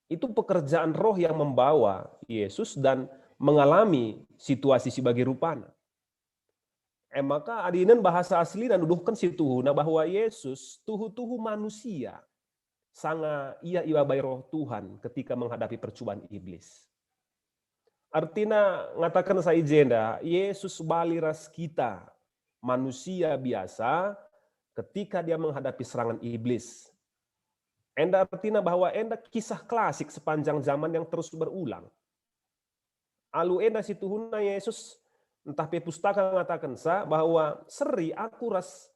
Itu pekerjaan roh yang membawa Yesus dan mengalami situasi sebagai rupana. Maka adinan bahasa asli dan nuduhkan situhuna bahwa Yesus tuhu-tuhu manusia. Sanga ia ibabai roh Tuhan ketika menghadapi percubaan iblis. Artinya ngatakan saya jenda, Yesus baliras kita. Manusia biasa ketika dia menghadapi serangan iblis. Enda artinya bahwa enda kisah klasik sepanjang zaman yang terus berulang. Alu enda situhuna Yesus entah pe pustaka mengatakan bahwa seri aku ras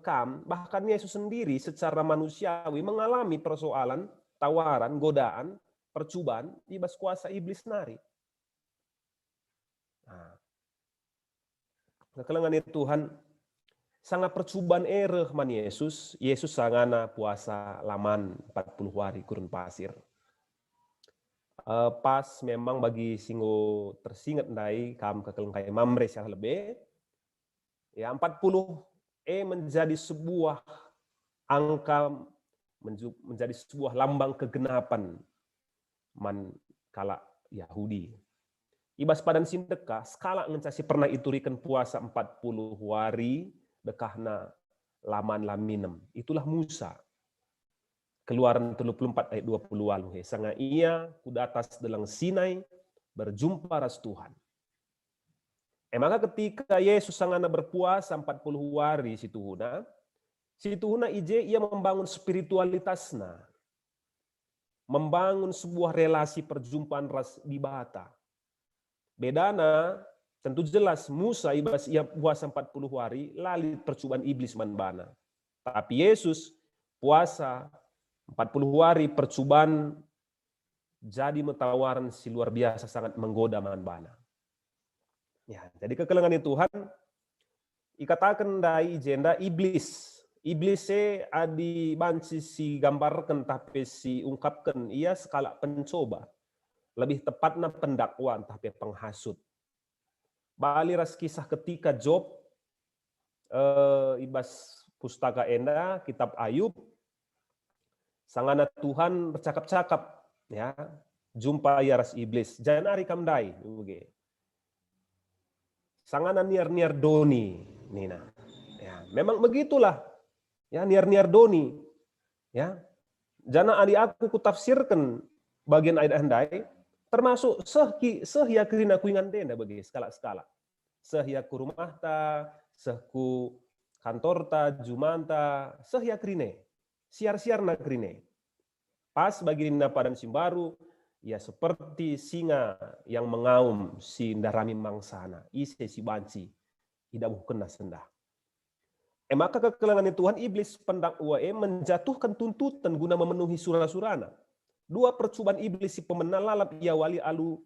kam, bahkan Yesus sendiri secara manusiawi mengalami persoalan, tawaran, godaan, percobaan ibas kuasa iblis nari. Nah, kekelengan Tuhan sangat percobaan man Yesus sangana puasa laman 40 hari gurun pasir. Pas memang bagi singgo tersingat ndai kam kekelengkai mamre salah lebih ya 40 menjadi sebuah angka, menjadi sebuah lambang kegenapan man kala Yahudi. Ibas padan sindeka skala ngencasi pernah iturikan puasa 40 hari dekahna laman laminem. Itulah Musa. Keluaran 34 ayat 20 walu. Sanga ia kuda atas delang Sinai berjumpa ras Tuhan. Maka ketika Yesus sangana berpuasa 40 hari situhuna ije ia membangun spiritualitasna. Membangun sebuah relasi perjumpaan ras di bata. Bedana tentu jelas Musa ibas ia puasa 40 hari lalit percobaan iblis manbana. Tapi Yesus puasa 40 hari percobaan jadi metawaran si luar biasa sangat menggoda manbana. Ya, jadi kekelengan Tuhan ikatakan dai jenda iblis. Iblis adi banci si gambarkan tapi si ungkapkan ia skala pencoba. Lebih tepatnya pendakwaan tapi penghasut. Bali ras kisah ketika Job ibas pustaka enda kitab Ayub sangana Tuhan bercakap-cakap ya jumpa ya ras iblis jangan ari kamdai uge sangana niar doni nina ya memang begitulah ya niar doni ya jana ari aku kutafsirkan bagian ayat handai termasuk sehya kerina kuingan denda bagi skala-skala sehya ku rumahta sehku kantorta jumanta sehya krine siar-siar na krine pas bagi nina padan simbaru ya seperti singa yang mengaum si ndarami mangsana ise si banci tidak bukan sendah maka kekelengan Tuhan iblis pendakwa menjatuhkan tuntutan guna memenuhi surah-surana. Dua percobaan iblis si pemenang lalap ia wali alu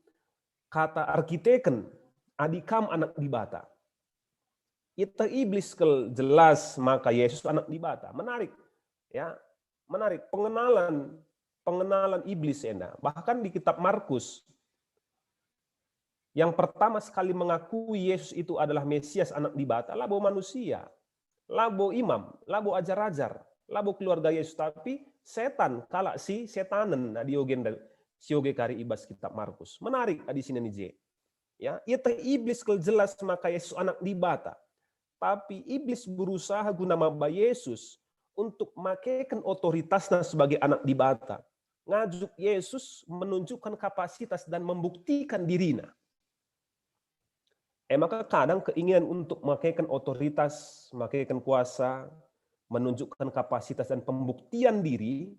kata arkiteken adikam anak dibata. Itu iblis kel jelas maka Yesus anak dibata. Menarik ya, menarik pengenalan iblis enda. Bahkan di kitab Markus yang pertama sekali mengakui Yesus itu adalah Mesias anak dibata, labo manusia, labo imam, labo ajar-ajar, labo keluarga Yesus, tapi setan kala si setanen diogen sioge kari ibas kitab Markus. Menarik di sini nih. Ya, itu iblis kel jelas maka Yesus anak dibata. Tapi iblis berusaha guna maba Yesus untuk makaikan otoritasnya sebagai anak dibata. Ngajuk Yesus menunjukkan kapasitas dan membuktikan dirinya. Maka kadang keinginan untuk makaikan otoritas, makaikan kuasa, menunjukkan kapasitas dan pembuktian diri,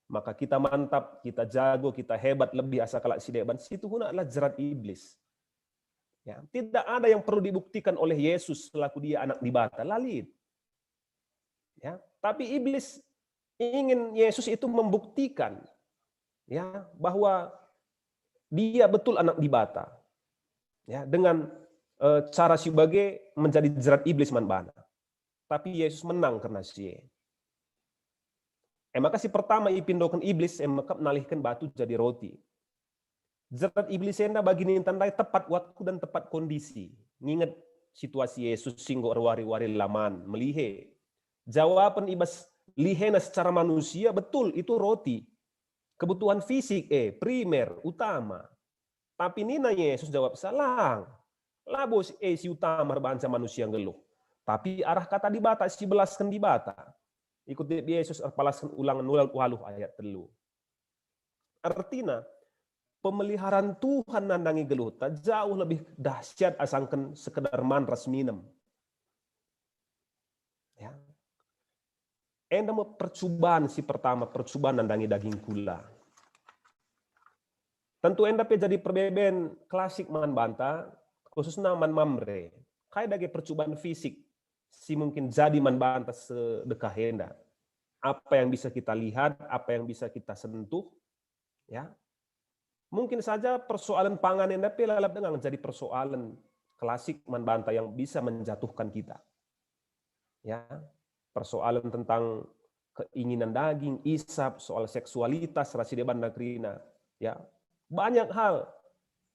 maka kita mantap, kita jago, kita hebat, lebih asa kalak si deban, situ guna adalah jerat iblis. Ya, tidak ada yang perlu dibuktikan oleh Yesus selaku dia anak dibata, lalit. Ya, tapi iblis ingin Yesus itu membuktikan ya bahwa dia betul anak dibata. Ya, dengan cara sebagai menjadi jerat iblis manbana. Tapi Yesus menang karena sie. Maka si pertama ipindokan iblis maka menalihkan batu jadi roti. Jerat iblis enda bagi tandai tepat waktu dan tepat kondisi. Nginget situasi Yesus singgo wari-wari laman melihe. Jawaban ibas lihena secara manusia betul itu roti. Kebutuhan fisik primer utama. Tapi nina Yesus jawab salah. Labo si utama banca manusia ngeluh. Tapi arah kata dibata si belaskan dibata. Ikut Yesus palaskan ulangan waluh ayat 3. Artinya pemeliharaan Tuhan nandangi geluh tak jauh lebih dahsyat asangkan sekedar manras minem. Ya. Enda mau percobaan si pertama percobaan nandangi daging kula. Tentu enda jadi perbedaan klasik man banta khususnya man mamre, kayak dage percobaan fisik, si mungkin jadi man bantah sedekah henda. Apa yang bisa kita lihat, apa yang bisa kita sentuh, ya. Mungkin saja persoalan pangan yang tapi lalap dengan jadi persoalan klasik man bantah yang bisa menjatuhkan kita. Ya, persoalan tentang keinginan daging, isap, soal seksualitas, rasideban nagrina, ya banyak hal,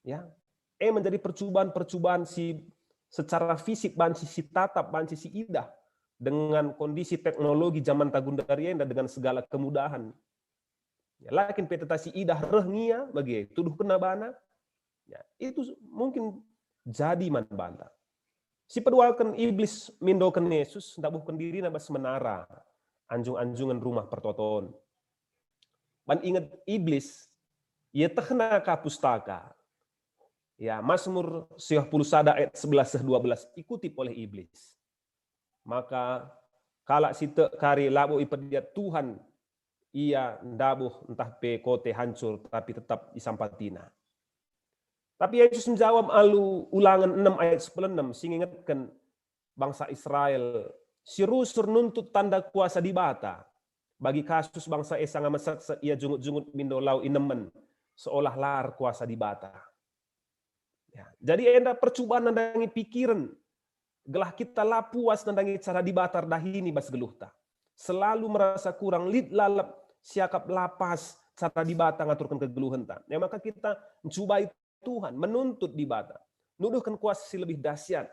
ya menjadi percobaan si secara fisik banci si tatap banci si idah dengan kondisi teknologi zaman tagundarienda dengan segala kemudahan. Ya, lakin petasi idah rehnia bagi tuduh kena bana, ya itu mungkin jadi man bantah. Si pedualkan iblis mindokan Yesus ndabuhkan diri nabas menara anjung-anjungan rumah pertoton. Man ingat iblis, ia tekna ka pustaka. Ya, Mazmur 90 ayat 11-12 ikuti oleh iblis. Maka kala si kari labo ipediat Tuhan, ia ndabuh entah pe kote hancur tapi tetap isampatina. Tapi Yesus menjawab alu Ulangan 6 ayat 16 singingatkan bangsa Israel si rusur nuntut tanda kuasa di bata. Bagi kasus bangsa Esanga masak ia jungut-jungut mindolau inemen seolah lar kuasa di bata. Ya, jadi enda percobaan nandangi pikiran gelah kita lah puas nandangi cara dibatar dahini bas geluhta. Selalu merasa kurang lid lalap siakap lapas cara dibata ngaturkan kegeluhan ta. Ya, maka kita mencobai Tuhan menuntut dibata. Nuduhkan kuasa si lebih dahsyat.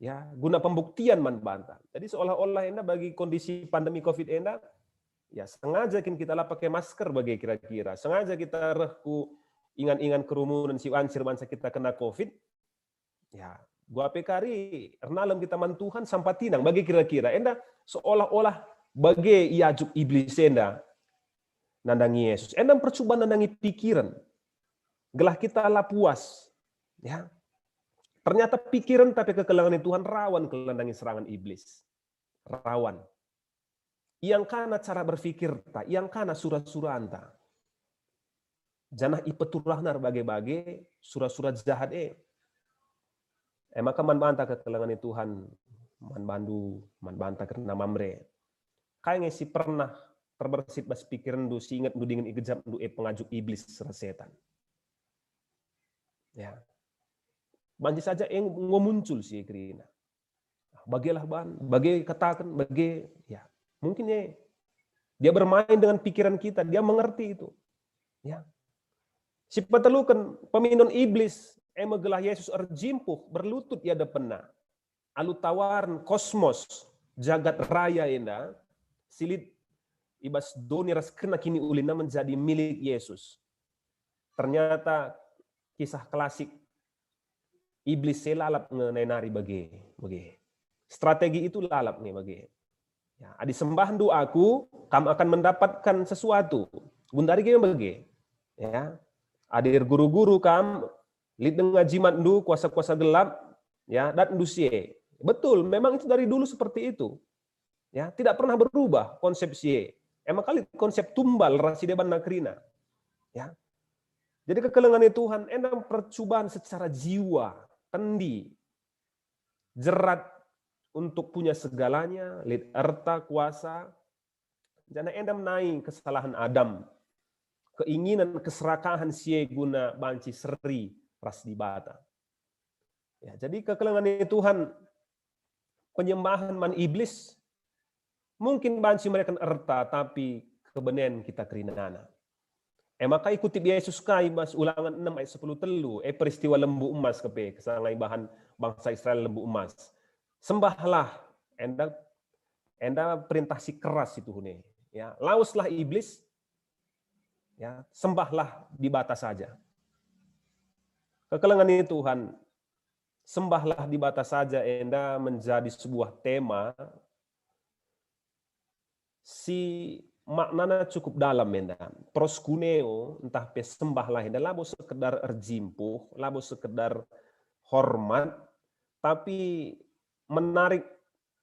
Ya, guna pembuktian man bantah. Jadi seolah-olah enda bagi kondisi pandemi Covid enda, ya sengaja kita lah pakai masker bagi kira-kira. Sengaja kita rehku ingan-ingan kerumunan si wancir bangsa kita kena Covid. Ya, gua pekari ernalam kita man Tuhan sampai tinang bagi kira-kira. Enda seolah-olah bagi iajuk iblis enda nandangi Yesus. Enda percobaan nandangi pikiran. Gelah kita lah puas. Ya. Ternyata pikiran tapi kekelangan Tuhan rawan kelandangi serangan iblis. Rawan. Yang kana cara berpikir ta, yang kana surah-surah anta. Janah ipeturahnar bage-bage surah-surah jahat maka man bantah kekelangan Tuhan, man bandu, man bantah karena mamre. Kayaknya si pernah terbersit bas pikiran du si ingat du dingin igejap du pengajuk iblis setan. Ya, banci saja yang muncul sih kerina. Bagilah ban, bagi katakan, bagi ya mungkin ya dia bermain dengan pikiran kita, dia mengerti itu. Ya, si petelukan peminun iblis, gelah Yesus erjimpuh berlutut ya depena. Alu tawaran kosmos jagat raya indah silit ibas doni ras kena kini ulina menjadi milik Yesus. Ternyata kisah klasik iblis selalap ngenari bagi strategi itu lalap nih bagi ya adi sembahan doaku kamu akan mendapatkan sesuatu bundari gini bagi ya adir guru-guru kam lid dengan jimat du kuasa-kuasa gelap ya dan dusie betul memang itu dari dulu seperti itu ya tidak pernah berubah konsepsi emang kali konsep tumbal rasideban nakrina ya. Jadi kekelengan Tuhan endang percobaan secara jiwa, tendi, jerat untuk punya segalanya, lid erta kuasa, jangan endang naik kesalahan Adam, keinginan keserakahan sie guna banci seri ras dibata. Ya, jadi kekelengan Tuhan penyembahan man iblis mungkin banci mereka erta tapi kebenen kita kerinana. Maka ikuti Yesus kai mas Ulangan 6 ayat 10 telu peristiwa lembu emas kepe kesangai bahan bangsa Israel lembu emas. Sembahlah enda perintah si keras itu hune ya lauslah iblis ya sembahlah di batas saja. Kekelengan Tuhan sembahlah di batas saja enda menjadi sebuah tema si maknanya cukup dalam enda proskuneo entah pesembah lah enda labo sekedar erjimpuh labo sekedar hormat tapi menarik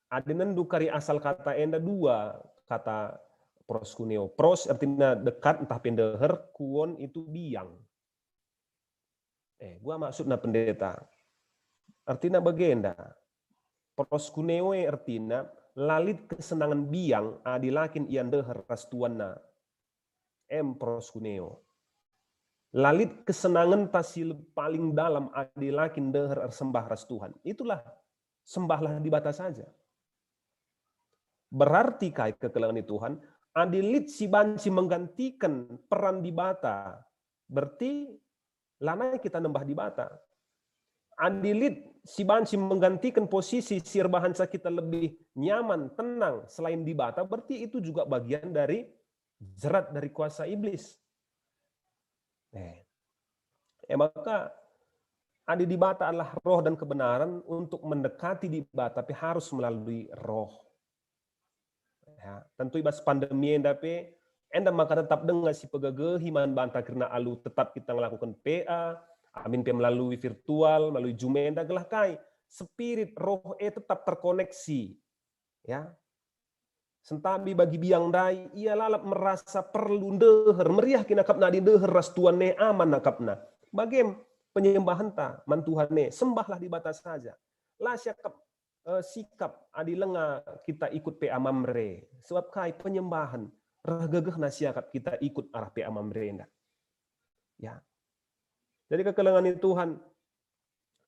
adenan dukari asal kata enda dua kata proskuneo pros artinya dekat entah pendeher kuon itu biang gua maksudnya pendeta Artinya bagenda. Proskunewe artinya lalit kesenangan biang adilakin ian deher rastuanna. Proskuneo. Lalit kesenangan tasil paling dalam adilakin deher sembah ras Tuhan. Itulah sembahlah di bata saja. Berarti kai kekelangan Tuhan, adilit si banci menggantikan peran di bata. Berarti lana kita nembah di bata. Adilit si banci menggantikan posisi sirbahansa kita lebih nyaman, tenang selain di bata, berarti itu juga bagian dari jerat dari kuasa iblis. Maka adi di bata adalah roh dan kebenaran. Untuk mendekati di bata tapi harus melalui roh. Ya, tentu ibas pandemi enda maka tetap dengan si pegagehiman banta karena alu tetap kita melakukan PA, amin melalui virtual, melalui Zoom enda gelah kai spirit roh tetap terkoneksi. Ya. Sentabi bagi biang dai ia lalap merasa perlu deher meriah kina kapna di deher ras tuanne aman nakapna. Bagem penyembahan ta mantuhanne sembahlah di batas saja. Lah syakap sikap adi lenga kita ikut PA Mamre sebab kai penyembahan regegeh nasiakap kita ikut arah PA Mamre enda. Ya. Jadi kekelengan Tuhan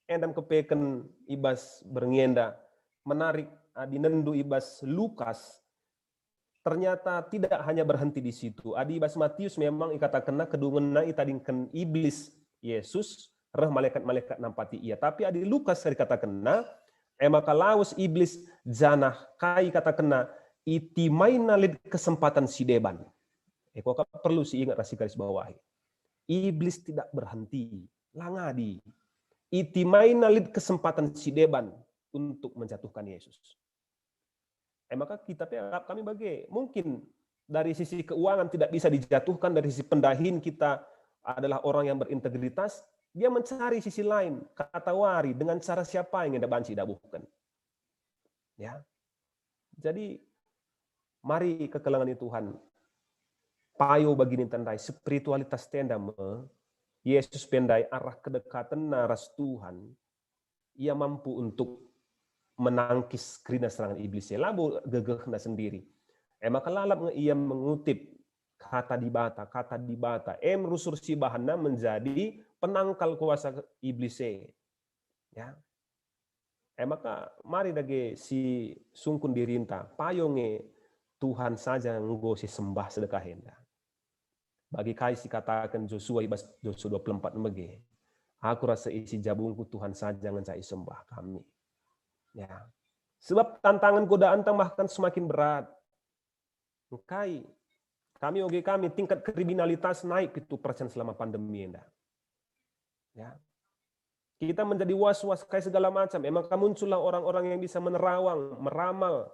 endam kepeken ibas berngenda menarik adi nendu ibas Lukas ternyata tidak hanya berhenti di situ. Adi ibas Matius memang ikatakenna kedungena itadingken iblis Yesus reh malaikat-malaikat nampati ia. Tapi adi Lukas dikatakenna maka laus iblis janah kai katakenna iti mainalid kesempatan si deban. Kok perlu si ingat rasi garis bawahi. Iblis tidak berhenti, langadi. Iti mainalid kesempatan si deban untuk menjatuhkan Yesus. Maka kita kami bagi mungkin dari sisi keuangan tidak bisa dijatuhkan, dari sisi pendahin kita adalah orang yang berintegritas, dia mencari sisi lain, kata wari dengan cara siapa yang hendak banci dabuhkan. Ya. Jadi mari kekelangan Tuhan. Payo bagi tandai spiritualitas tenda Yesus pendai arah kedekatan naras Tuhan. Ia mampu untuk menangkis kerina serangan iblis. Labu gegehna sendiri. Maka lalap ia mengutip kata di bata. Rusur si bahana menjadi penangkal kuasa iblis. Ya. Maka mari dage si sungkun dirinta payonge Tuhan saja nggo si sembah sedekah henda. Bagi kai si katakan Joshua 24 mege. Aku rasa isi jabungku Tuhan saja ngecai sembah kami. Ya. Sebab tantangan godaan tambahkan semakin berat. Kai kami tingkat kriminalitas naik 7% selama pandemi enda. Ya. Kita menjadi was-was kayak segala macam. Maka muncullah orang-orang yang bisa menerawang, meramal.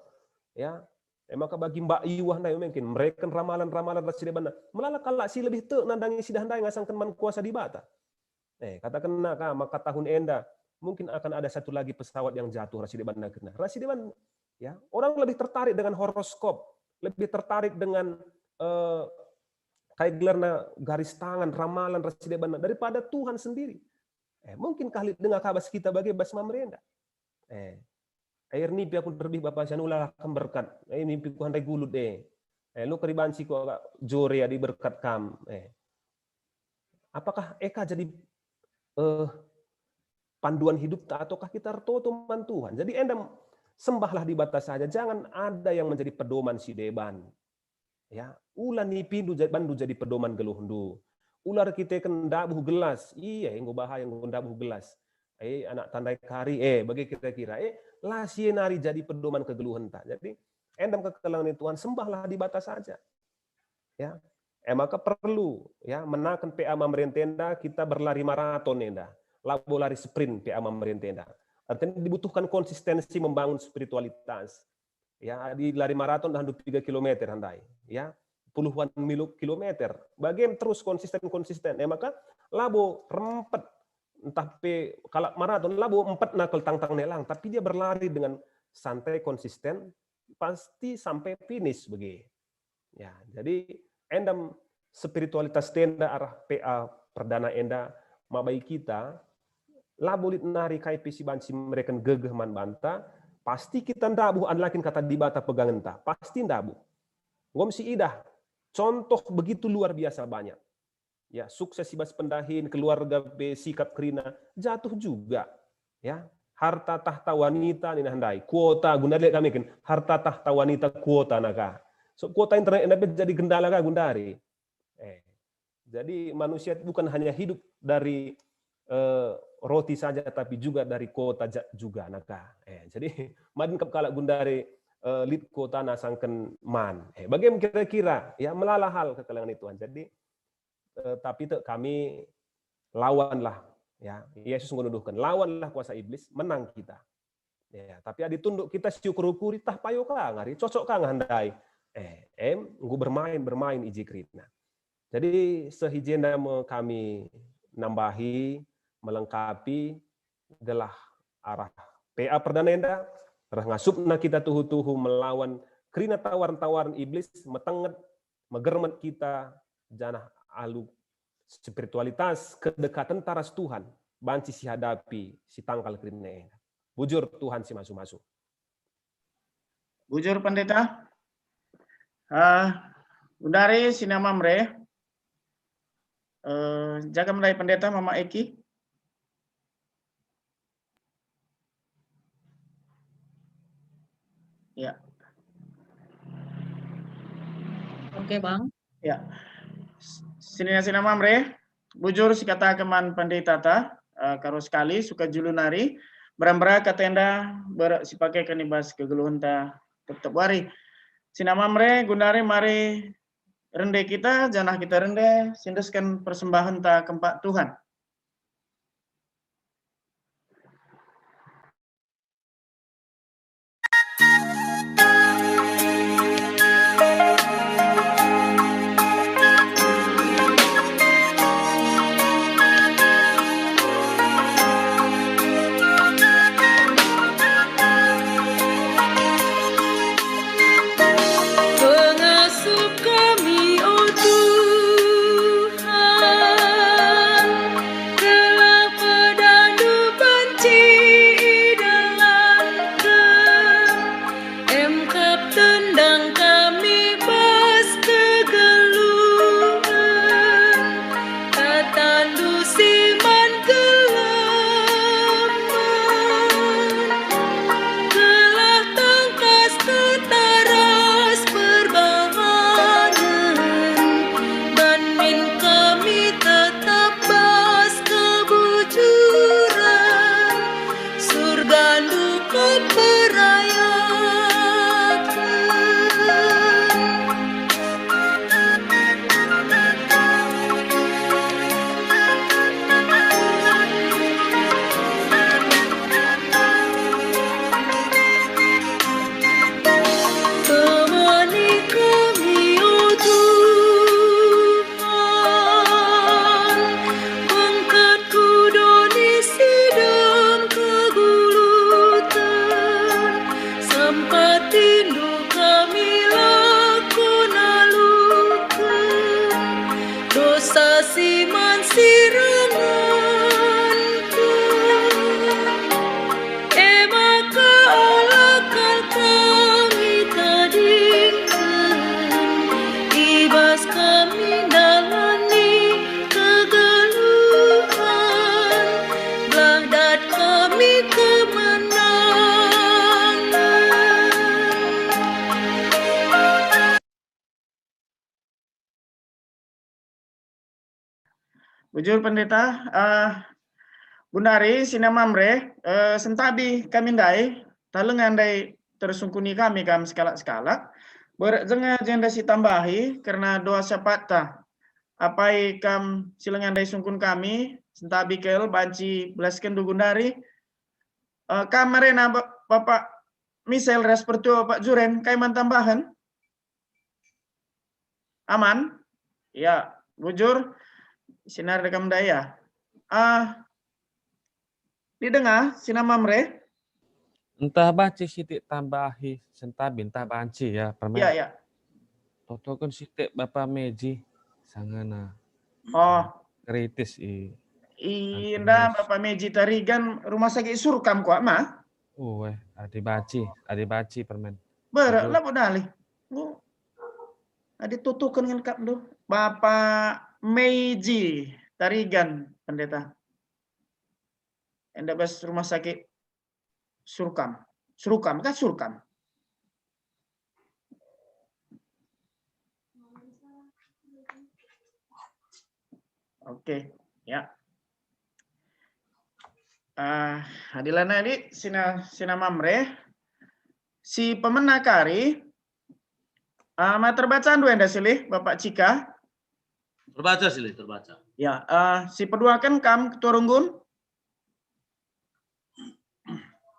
Ya. Maka bagi Mbak Iwah mungkin mereka ramalan-ramalan rasi bana. Melala kalak si lebih te nandangi si dahandai ngasangkan man kuasa di bata. Katakan maka tahun enda mungkin akan ada satu lagi pesawat yang jatuh rasi bana kena. Rasi ban ya, orang lebih tertarik dengan horoskop, lebih tertarik dengan kayak gelarna garis tangan, ramalan rasi bana daripada Tuhan sendiri. Mungkin kali dengar kabas kita bagi basma merenda. Air nipi aku terbih bapak sanula akan berkat. Mimpi ku handai gulut lu keribansi ku jore di berkat kam. Apakah eka jadi panduan hidup ataukah kita tertotoman Tuhan? Jadi endam sembahlah di batas saja. Jangan ada yang menjadi pedoman si deban. Ya, ulan nipi bandu jadi pedoman geluhundu. Ular kita kendabuh gelas. Iya, yang bahaya yang kendabuh gelas. Anak tandai kari bagi kira-kira lah sienari jadi pedoman kegeluhan tak. Jadi endam kekelangan Tuhan sembahlah di batas saja. Ya. Maka perlu ya menakan PA Mamrentenda kita berlari maraton enda. Labo lari sprint PA Mamrentenda. Artinya dibutuhkan konsistensi membangun spiritualitas. Ya, di lari maraton dah 3 km handai. Ya. Puluhan kilometer. Bagaimana terus konsisten. Maka labo rempet entah pe kalau maraton labo 4 nakal tang nelang, tapi dia berlari dengan santai konsisten pasti sampai finish begitu. Ya, jadi endam spiritualitas tenda arah PA perdana enda mabai kita labolit nari kai pisi bansi mereka gegeh man banta, pasti kita ndabuh anlakin kata di bata pegangan ta, pasti ndabuh. Ngom si idah, contoh begitu luar biasa banyak. Ya, sukses ibas pendahin, keluarga be sikap kerina, jatuh juga. Ya, harta tahta wanita ni handai, kuota gundari kami kan, harta tahta wanita kuota naga. So kuota internet jadi gendala kah gundari. Jadi manusia bukan hanya hidup dari roti saja, tapi juga dari kuota juga naga. Jadi madin kala gundari lid kuota nasangken man. Bagaimana kira-kira ya melalah hal kekalangan Tuhan. Jadi tapi kami lawanlah. Ya, Yesus menuduhkan, lawanlah kuasa iblis, menang kita. Ya, tapi adi tunduk kita syukur-ukuri tah payo ka ngari, cocok ka ngandai. Nggu bermain iji krina. Jadi sehijenda kami nambahi, melengkapi gelah arah PA perdana enda, arah ngasupna kita tuhu-tuhu melawan krina tawaran-tawaran iblis, metenget, megermet kita, janah alu spiritualitas, kedekatan taras Tuhan, banci si hadapi, si tangkal krine. Bujur Tuhan si masuk-masuk. Bujur pendeta. Dari Sinama Mre, jaga mulai pendeta Mama Eki. Ya. Oke, Bang. Ya. Sinama Mre, bujur si kata keman pendeta ta, karo sekali suka julu nari, berambra katenda bersipakai kanibas kegeluhan ta tetap wari. Sinama Mre gundari mari rende kita, janah kita rende, sindeskan persembahan ta kempak Tuhan. Bujur pendeta, Gundari Sinama Mre, sentabi kami ndai, talengan ndai tersungkuni kami sekala-sekala, berjenga jenda si tambahi karena doa sapata, apai kam silengan ndai sungkun kami, sentabi kel banci belaskan du Gundari, kamarena Bapak Misel Respertua Pak Juren, kaiman tambahan? Aman? Ya, bujur. Sinar rekam daya. Didengar Sinama Mre? Entah banci sitik tambahi, sentabi entah banci ya. Iya, ya. Toto kan sitik Bapak Meji, sangana. Oh. Kritis i. Indah Bapak Meji Tarigan rumah sakit Surkam kok mah. Adi baci permen. Berat lah bodali. Adi tutukan dengan kap do. Bapak Meji Tarigan pendeta. Enda bas rumah sakit Surkam. Surkam kan Surkam. Oke, ya. Hadilana ini sina mamre si pemenakari ma terbacaan dua enda silih Bapak Cika. Terbaca silih, terbaca. Ya, si peduakan kam Ketua Runggun.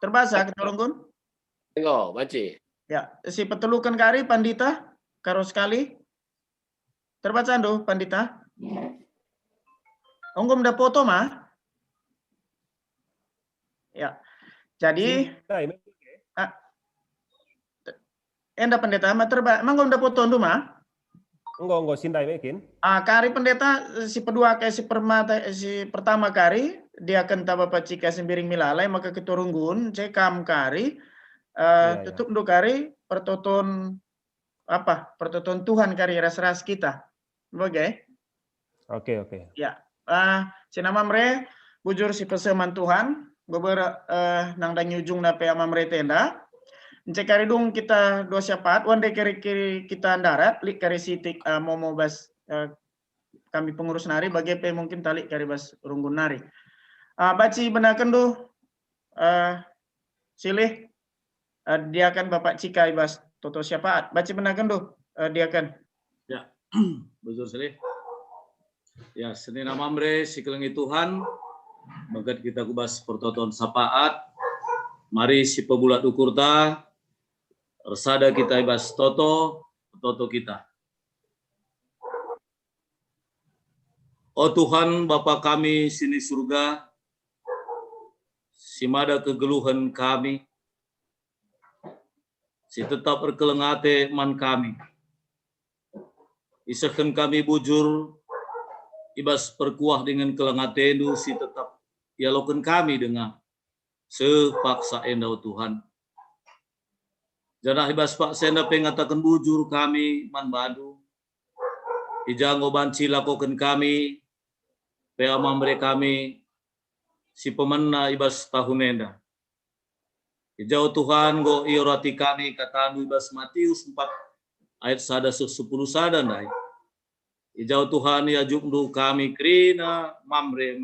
Terbaca Ketua Runggun. Tengok, baca. Ya, si petelukan kari Pandita karo sekali. Terbacaan do Pandita. Onggom da foto mah. Ya. Jadi enda pendeta mah manggom da foto ndu mah. Enggak sindai mekin. Kari pendeta si kedua kayak si pertama kari dia akan Bapak Cika Sembiring Milalai maka Ketua Runggun cekam kari tutup do kari pertoton pertoton Tuhan kari ras-ras kita. Oke. Oke. Ya. Cina mamre bujur si peseman Tuhan beberapa nang dan ujung na pe mamre tenda cekari dong kita dua syafaat one day kiri kita darat lik kari sitik momo bas kami pengurus nari bagi pe mungkin tali kari bas Runggun nari baci benakan do silih dia kan Bapak Cika bas toto syafaat baci benakan do dia kan ya bujur silih. Ya, Senin Mamre, Sikelengi Tuhan, bagat kita kubas pertoton sapaat, mari si pebulat ukurta, resada kita ibas toto kita. Oh Tuhan, Bapa kami sini surga, si mada kegeluhan kami, si tetap berkelengate man kami, isakan kami bujur, ibas perkuah dengan kelengatendu si tetap dialogkan kami dengan sepaksa endau Tuhan. Janah ibas pak senda pengatakan bujur kami man badu. Ijango banci lakokan kami peama mereka kami si pemena ibas tahun enda. Ijau Tuhan go iorati kami katandu ibas Matius 4 ayat 1-10 sadandai. Ijau Tuhan ya jumdu kami krina mamre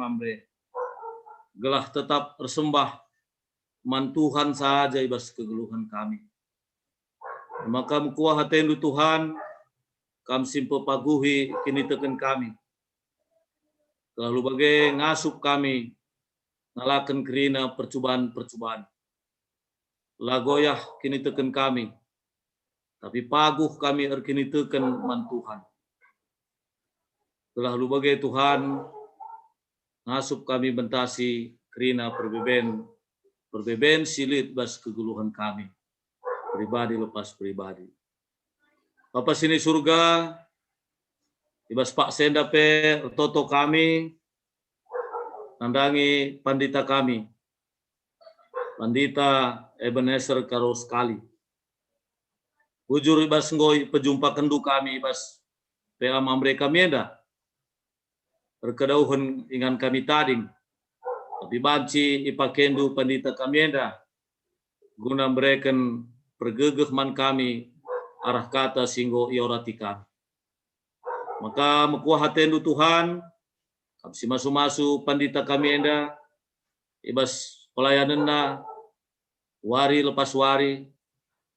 gelah tetap bersembah man Tuhan saja ibas kegeluhan kami. Maka kuah hatendu Tuhan kam simpe paguhi kini teken kami. Lalu bagai ngasup kami ngalakan krina percobaan. Lagoyah kini teken kami. Tapi paguh kami kini teken man Tuhan. Telah lu bagai Tuhan ngasup kami bentasi krina perbeben silit bas kegeluhan kami pribadi lepas pribadi. Bapa sini surga ibas Pak Senda pe toto kami nandangi pandita kami Pandita Ebenezer karo sekali bujur ibas ngoi pejumpa kendu kami ibas PA mereka mienda berkedauhan ingan kami tading tapi banci ipakendu Pandita kamienda guna mereken pergegeh man kami arah kata singgo ioratikan maka mekuah hatendu Tuhan kapsi masu Pandita kamienda ibas pelayananna wari lepas wari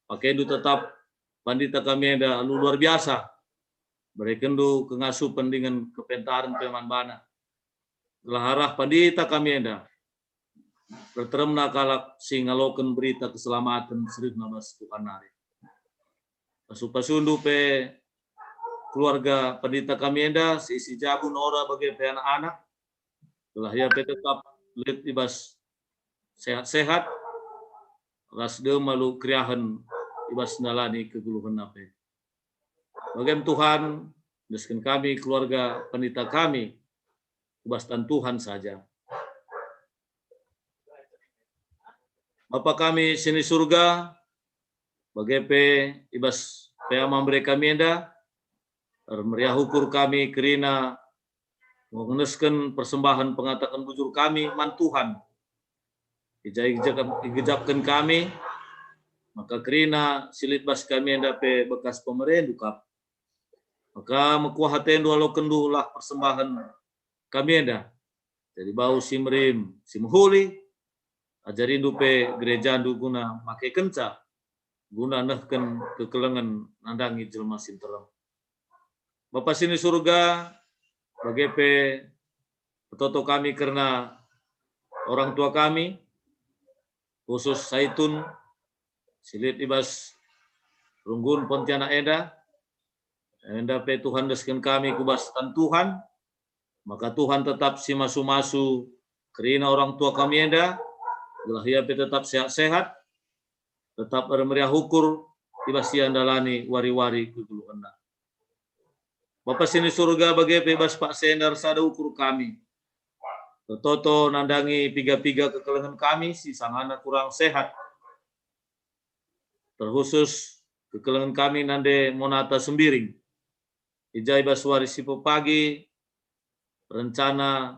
pakendu tetap Pandita kamienda luar biasa berekendu kengasupan dengan kepentaran peman bana. Gelaharah Pandita kamienda berteremna kalak singaloken berita keselamatan serih nabas Tuhan nari. Pasupasundu pe keluarga Pandita kamienda si jabu nora bagi pe anak-anak. Telah ya pe tetap lit ibas sehat-sehat. Rasde malu kriahan ibas nalani kegeluhan nape. Bagaimana Tuhan, deskan kami, keluarga Pandita kami, kubastan Tuhan saja. Bapa kami sini surga, bagepe ibas peama mereka mienda, meriah hukur kami kerina mengeneskan persembahan pengatakan bujur kami man Tuhan. Igejapkan kami, maka kerina silit bas kami endape bekas pemerintah. Maka mekuahaten dua lo kendulah persembahan kami enda. Jadi bau simrim, simhuli, ajarin dupe gereja guna make kenca, guna nehken kekelengan nandangi jelma sinterem. Bapa sini surga, bagepe petoto kami karena orang tua kami, khusus Saitun, silit ibas runggun Pontianak Eda, endape Tuhan desken kami kubastan Tuhan, maka Tuhan tetap si masu-masu kerina orang tua kami enda, gelah ia tetap sehat-sehat, tetap meriah hukur, ibasian dalani wari-wari keguluhana. Bapa sini surga bagi bebas Pak Sendar sada ukur kami. Toto nandangi piga-piga kekelengan kami, si sangana kurang sehat. Terkhusus kekelengan kami nande monata sembiring. Ijai baswari sipo pagi, rencana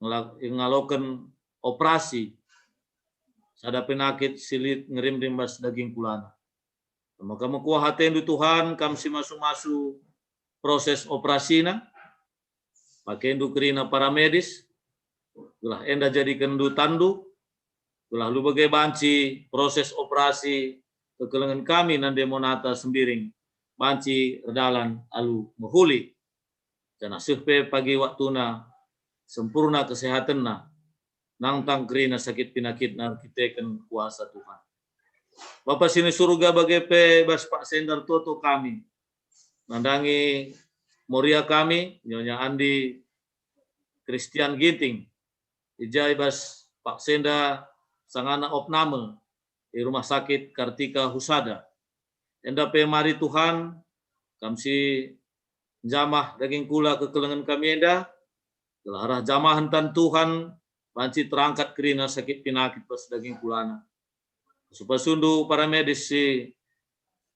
ngaloken operasi sada penyakit silit ngerim rimbas daging kulana. Maka mekuahaten du Tuhan kam si masu-masu proses operasina, pakai du kerina para medis, gelah enda jadikan du tandu, gelah lu bagai banci proses operasi kekelengan kami nande monata sembiring, banci redalan alu mehuli, dan asihpe pagi waktuna sempurna kesehatanna, nangtang kerina sakit penyakit na kiteken kuasa Tuhan. Bapa sini surga bagepe bas Pak Sendar toto kami, nandangi Moria kami, Nyonya Andi Christian Ginting, ijai bas Pak Senda sangana opname di rumah sakit Kartika Husada. Endape mari Tuhan, kamsi jamah daging kula kekelengan kami enda, gelarah jamah hentan Tuhan, panci terangkat kerina sakit penyakit pas daging kulana. Supasundu para medis si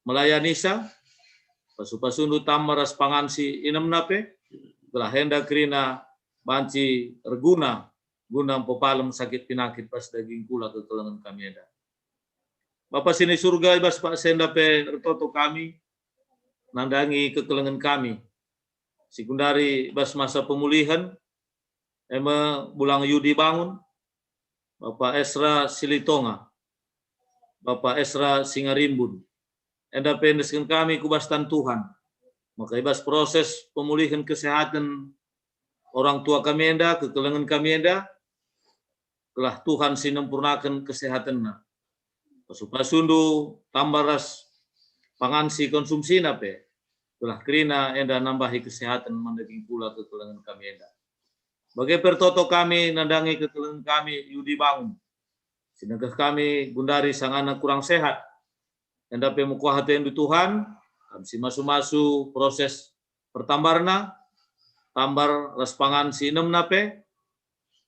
melayani sa, pasupasundu tamaras pangansi inem nape, gelah henda kerina banci reguna, guna popalem sakit penyakit pas daging kula kekelengan kami enda. Bapa sini surga ibas Pak Senda pe retoto kami, nandangi kekelengan kami. Sekundari bas masa pemulihan, ema bulang Yudi bangun, Bapak Esra Silitonga, Bapak Esra Singarimbun, enda pendeskan kami kubastan Tuhan. Maka ibas proses pemulihan kesehatan orang tua kami enda, kekelengan kami enda, telah Tuhan sinempurnakan kesehatanna. Pasupasundu tambaras pangansi konsumsi nape, telah kerina enda nambahi kesehatan mandaging pula kekelengan kami enda. Bagai pertoto kami nandangi kekelengan kami Yudi bangun. Sinagah kami gundari sang anak kurang sehat. Enda pe mukuahaten du Tuhan, kami si masu-masu proses pertambarna, tambar raspangan si inem nape,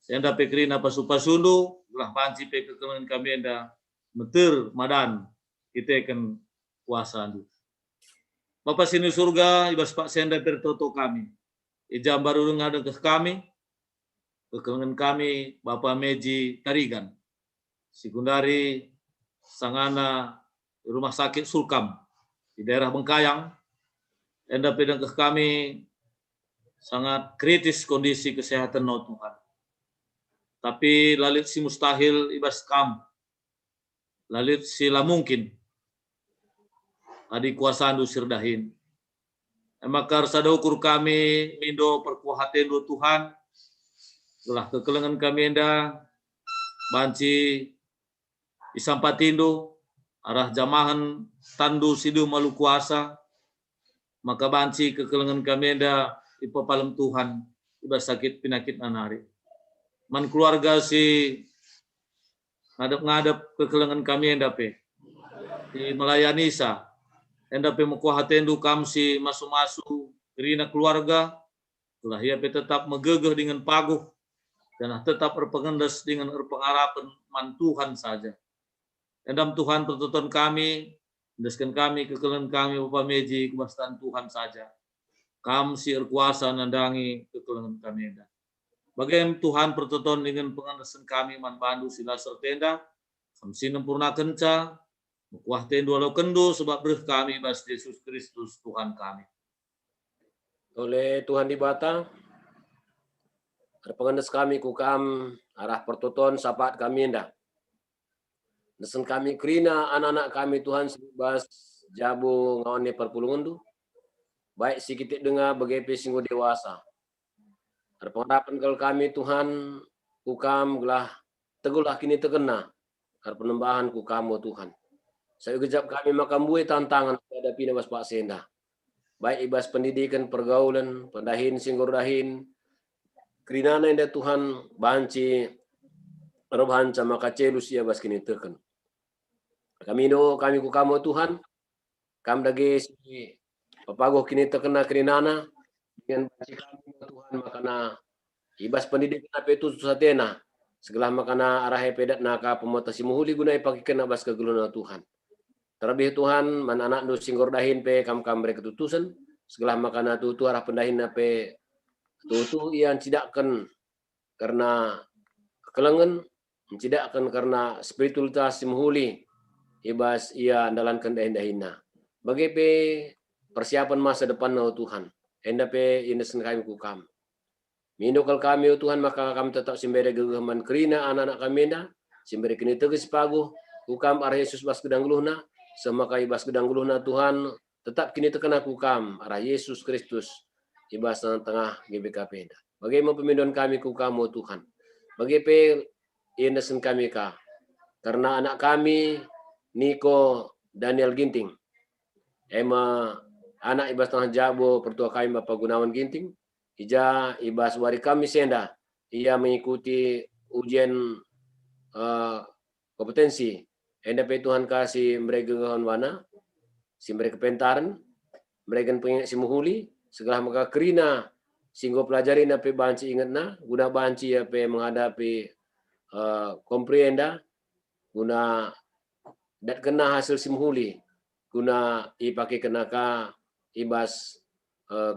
enda pe kerina pasupasundu, telah panci pe kekelengan kami enda, meter madan kita akan kuasa andu. Bapak sini surga ibas Pak Senda pertoto kami. Ijam baru ngada ke kami, kekelengan kami Bapak Meji Tarigan. Sekundari sangana rumah sakit Sulkam di daerah Bengkayang. Enda pedang ke kami sangat kritis kondisi kesehatan no Tuhan. Tapi lalit si mustahil ibas kam. Lalit sila mungkin adi kuasaan du sirdahin. Emakar sadaukur kami mindo perkuahaten du Tuhan, gelah kekelengan kami enda banci isampatindo arah jamahan tandu sidu malu kuasa, maka banci kekelengan kami enda ipapalem Tuhan ibas sakit penyakit nanari. Man keluarga si ngadep kekelengan kami endape di melayani sa endape mukuahaten du kamsi masu-masu kerina keluarga Ulah ia pe tetap megegeh dengan paguh dan tetap berpengendes dengan pengharapan man Tuhan saja. Endam Tuhan pertutuan kami, mendeskan kami, kekelen kami, Bapa Meji, kebastaan Tuhan saja. Kam si kuasa nandangi kekelen kami. Bagaimana Tuhan pertutuan dengan pengendesan kami, man bandu sila sertenda, kamsi nempurna kenca, kuah tendu lo kendo, sebab berh kami, bas Yesus Kristus Tuhan kami. Oleh Tuhan di bata, pengendes kami kukam arah pertutuan sapat kami indah. Nesen kami kerina anak-anak kami Tuhan sebas jabu ngawani perpulungan tu. Baik si kita dengar bagaimana singgo dewasa. Ada pengharapan kalau kami Tuhan kukam gelah tegulah kini terkena. Ada penembahan kukamu Tuhan. Saya gejap kami makam buai tantangan pada pina bas Pak Senda. Baik ibas pendidikan, pergaulan, pendahin, singgurdahin. Kerinana indah Tuhan banci robahan sama kacelus ya bas kini teken. Kami do kami ku kamu Tuhan. Kam dage si papagoh kini terkena kerinana dengan banci kami Tuhan makana ibas pendidikan apa itu susatena. Segala makana arah pedat naka pemotasi muhuli gunai pakikan abas kegeluna Tuhan. Terlebih Tuhan man anak do singgurdahin pe kam mereka ketutusan segala makana tu arah pendahin pe tu yang tidakkan karena kekelengan, tidakkan karena spiritualitas muhuli ibas ia andalankan dahin-dahina. Bagi pe persiapan masa depan no Tuhan. Enda pe indesen kami kukam. Mindokal kami Tuhan maka kami tetap simbere gegaman kerina anak-anak kami enda. Simbere kini tegis paguh. Kukam arah Yesus bas gedang guluhna. Semaka ibas gedang guluhna Tuhan. Tetap kini terkena kukam arah Yesus Kristus. Ibas tengah GBKP enda. Bagaimana pemindon kami kukamu Tuhan. Bagi pe indesen kami ka. Karena anak kami Niko Daniel Ginting. Ema anak ibas tengah jabo pertua kami Bapak Gunawan Ginting. Ija ibas wari kami senda. Ia mengikuti ujian kompetensi. Enda pe Tuhan kasih mereka wana. Si mereka pentaran. Mereka pengen si muhuli. Segala maka kerina. Singgo pelajari na pe banci ingat na. Guna banci ya pe menghadapi komprehenda. Guna dat kena hasil simhuli guna ipakai kenaka ibas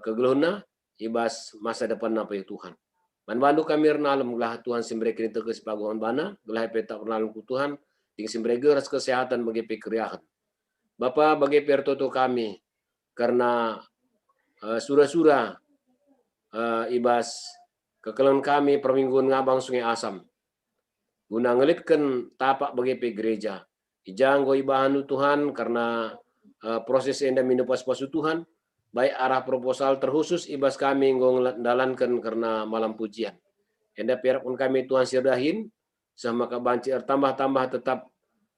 kegeluhna ibas masa depan apa ya Tuhan. Man bandu kami renalem gelah Tuhan simbre kini tegas paguhan bana gelah peta renalem ku Tuhan ding simbre geras kesehatan bagi pikiriahan. Bapa bagi pertoto kami karena sura-sura ibas kekelan kami permingguan ngabang Sungai Asam. Guna ngelitkan tapak bagi pe gereja. Ijang go ibahanu Tuhan karena proses enda minupas pasu Tuhan. Baik arah proposal terkhusus ibas kami ngdalankan karena malam pujian. Enda pun kami Tuhan sirdahin. Sama kabanci tambah-tambah tetap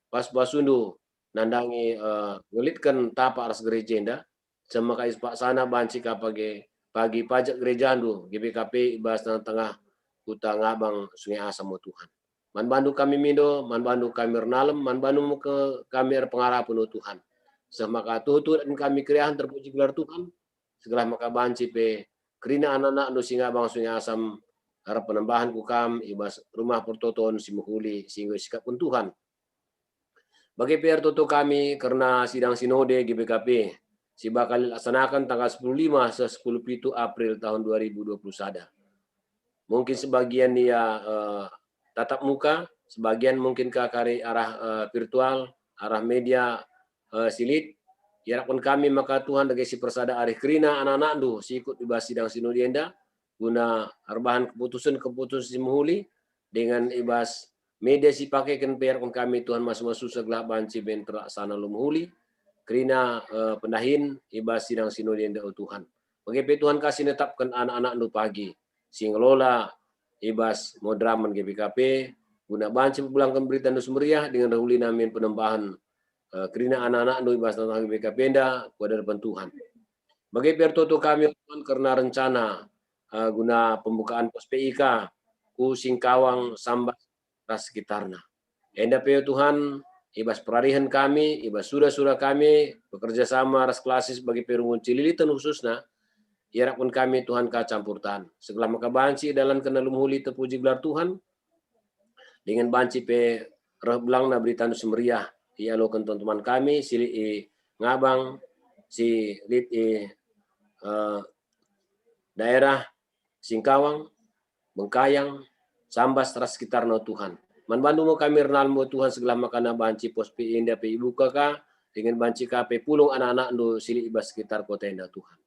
pas-pasundu. Nandangi ngelitkan tapak aras gereja enda. Sama ka ispak sana banci pagi pajak gereja andu. GBKP ibas tengah utang abang Sungai Asam Tuhan. Man bandu kami mindo, man bandu kami renalem, man bandu ke kami pengharapan Tuhan. Semaka tutu dan kami kriahan terpuji gelar Tuhan. Segala maka banci pe kerina anak-anak do singa bang Sungai Asam harap penambahan kukam ibas rumah pertoton si muhuli sehingga sikap pun Tuhan. Bagi PR toto kami karena sidang sinode GBKP si bakal laksanakan tanggal 15 10 April tahun 2021. Mungkin sebagian dia tatap muka, sebagian mungkin ke arah virtual, arah media silit. Harapkan kami maka Tuhan dagi si persada arih kerina anak-anak du si ikut ibas sidang sinodi enda guna arbahan keputusan si muhuli dengan ibas media si pakai kan harapkan kami Tuhan masuk segala banci ben terlaksana lumuhuli kerina pendahin ibas sidang sinodi enda Tuhan. Bagi Tuhan kasih netapkan anak-anak du pagi si ngelola ibas modraman GBKP guna banci pulangkan berita nus meriah dengan dahuli namin penembahan kerina anak-anak nu ibas tentang GBKP enda kepada depan Tuhan. Bagi pertoto kami Tuhan karena rencana guna pembukaan pos PIK ku Singkawang Sambas ras sekitarna. Enda pe Tuhan ibas perarihan kami, ibas surah-surah kami bekerja sama ras klasis bagi perungun Cililitan khususnya Iarapun kami Tuhan ka campur tahan. Segala maka banci dalam kena lumhuli terpuji gelar Tuhan. Dengan banci pe roh belang na berita nu semeriah. Ia lokan teman-teman kami sili ngabang si lit daerah Singkawang, Bengkayang, Sambas teras sekitar no Tuhan. Man bandu mo kami renal mo Tuhan segala makana banci pos pe inda pe ibu ka dengan banci ka pe pulung anak-anak do sili ibas sekitar kota indah Tuhan.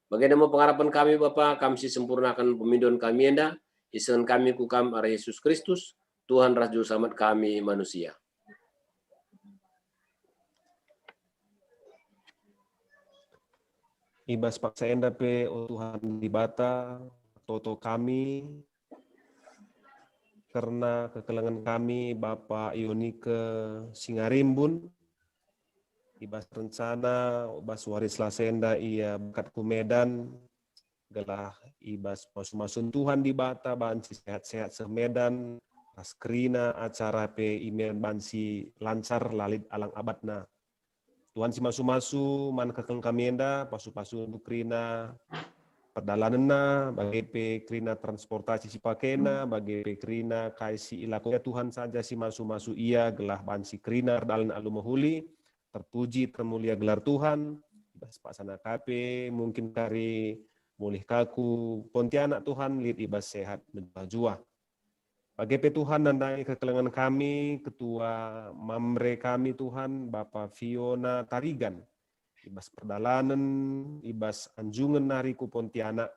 Bagaimana pengharapan kami Bapa, kami si sempurnakan pemindon kami enda, isen kami kukam arah Yesus Kristus, Tuhan Raja Selamat kami manusia. Ibas paksa enda pe o Tuhan di bata, toto kami, karena kekelangan kami Bapak Ionike Singarimbun, ibas rencana, ibas waris lasenda ia bakat kumedan, gelah ibas masun Tuhan di bata, bansi sehat-sehat semedan, paskrina acara pe imen bansi lancar lalit alang abadna. Tuhan si masu-masu man kakeng kami enda, pasu-pasu untuk krina perdalananna, bagi pe krina transportasi si pakena, bagi pe krina kaisi ilakunya Tuhan saja si masu-masu ia, gelah bansi krina dalan alu mahuli, terpuji termulia gelar Tuhan, ibas paksana kape, mungkin kari mulih kaku Pontianak Tuhan, lid ibas sehat menjua. Bagi pe Tuhan nandai kekelangan kami, Ketua Mamre kami Tuhan, Bapak Fiona Tarigan, ibas perdalanan, ibas anjungan nariku Pontianak,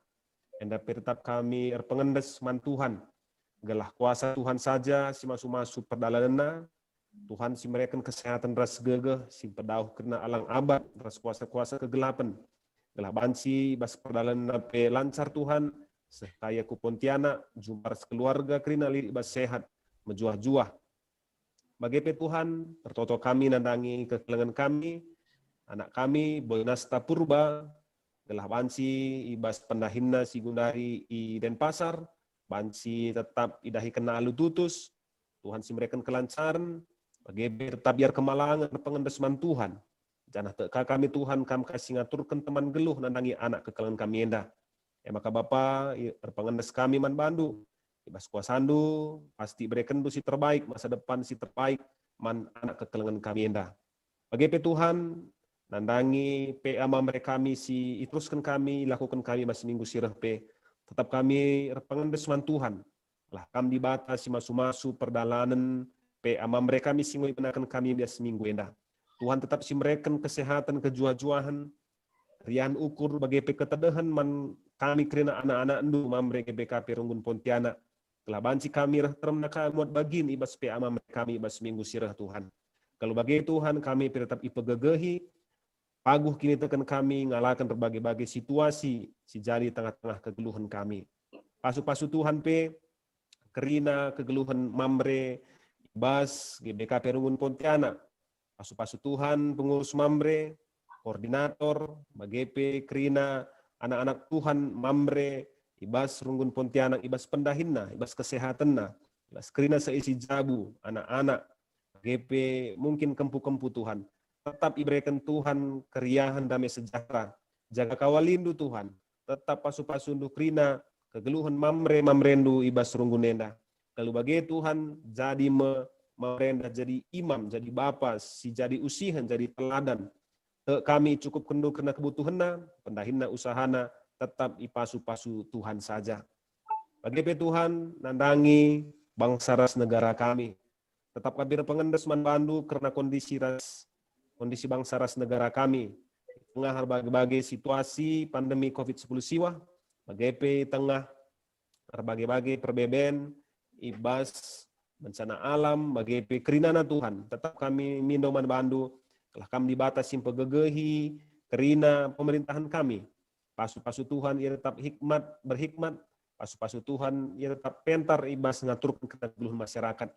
enda tetap kami erpengendes man Tuhan, gelah kuasa Tuhan saja si masu-masu perdalananna, Tuhan si mereka kesehatan ras gegeh, si pedauh kena alang abad, ras kuasa-kuasa kegelapan, gelah bansi, ibas perdalananna pe lancar Tuhan, sekaya ku Pontianak, jumpa keluarga krina liri ibas sehat, menjuah-juah. Bagi pe Tuhan, tertoto kami nandangi kekelangan kami, anak kami, Boy Nasta Purba, gelah bansi, ibas pendahinna si Gundari i Denpasar, bansi tetap idahi kena alu tutus, Tuhan si mereka kelancaran, bagi tetap biar kemalangan pengendesman Tuhan. Janah teka kami Tuhan, kami kasih ngaturkan teman geluh nandangi anak kekelangan kami endah. Ya maka Bapa, pengendes kami man bandu, ibas kuasandu, pasti berikan si terbaik, masa depan si terbaik, man anak kekelangan kami endah. Bagi pe Tuhan, nandangi pe ama mereka kami si iteruskan kami, lakukan kami masih minggu sirah pe, tetap kami pengendes man Tuhan. Lah kami dibatasi masu-masu perdalanan, pe ama mereka kami singoi menakan kami bias minggu endah. Tuhan tetap si mereka kesehatan, kejuah-juahan, rian ukur bagi pe ketedahan man kami kerana anak-anak endu mamre BKP Runggun Pontianak telah banci kami termenaka muat bagin ibas pe ama kami ibas minggu sirah Tuhan. Kalau bagi Tuhan kami tetap ipegegehi paguh kini tekan kami ngalakan berbagai-bagai situasi si jadi tengah-tengah kegeluhan kami. Pasu-pasu Tuhan pe kerina kegeluhan mamre ibas BKP Runggun Pontianak. Pasu-pasu Tuhan pengurus mamre koordinator, BGP, Krina, anak-anak Tuhan, Mamre, ibas Runggun Pontianak, ibas pendahinna, ibas kesehatanna, ibas Krina seisi jabu, anak-anak, BGP, mungkin kempu-kempu Tuhan. Tetap iberikan Tuhan keriahan damai sejahtera. Jaga kawalindu Tuhan. Tetap pasu-pasundu Krina, kegeluhan Mamre, Mamrendu, ibas Runggun Nenda. Kalau bagi Tuhan, jadi Mamrenda, jadi imam, jadi bapa, si jadi usihan, jadi teladan. Kami cukup kendu kena kebutuhanna, pendahinna usahana, tetap ipasu-pasu Tuhan saja. Bagi pe Tuhan, nandangi bangsa ras negara kami. Tetap kami pengendes man bandu karena kondisi bangsa ras negara kami. Tengah berbagai situasi pandemi COVID-10 siwa, bagi pe tengah berbagai perbeben, ibas, bencana alam, bagi pe kerinana Tuhan. Tetap kami mindoman bandu, telah kami dibatasi pegegehi, kerina pemerintahan kami. Pasu-pasu Tuhan ia tetap berhikmat, pasu-pasu Tuhan ia tetap pentar ibas ngaturkan kegeluhan masyarakat.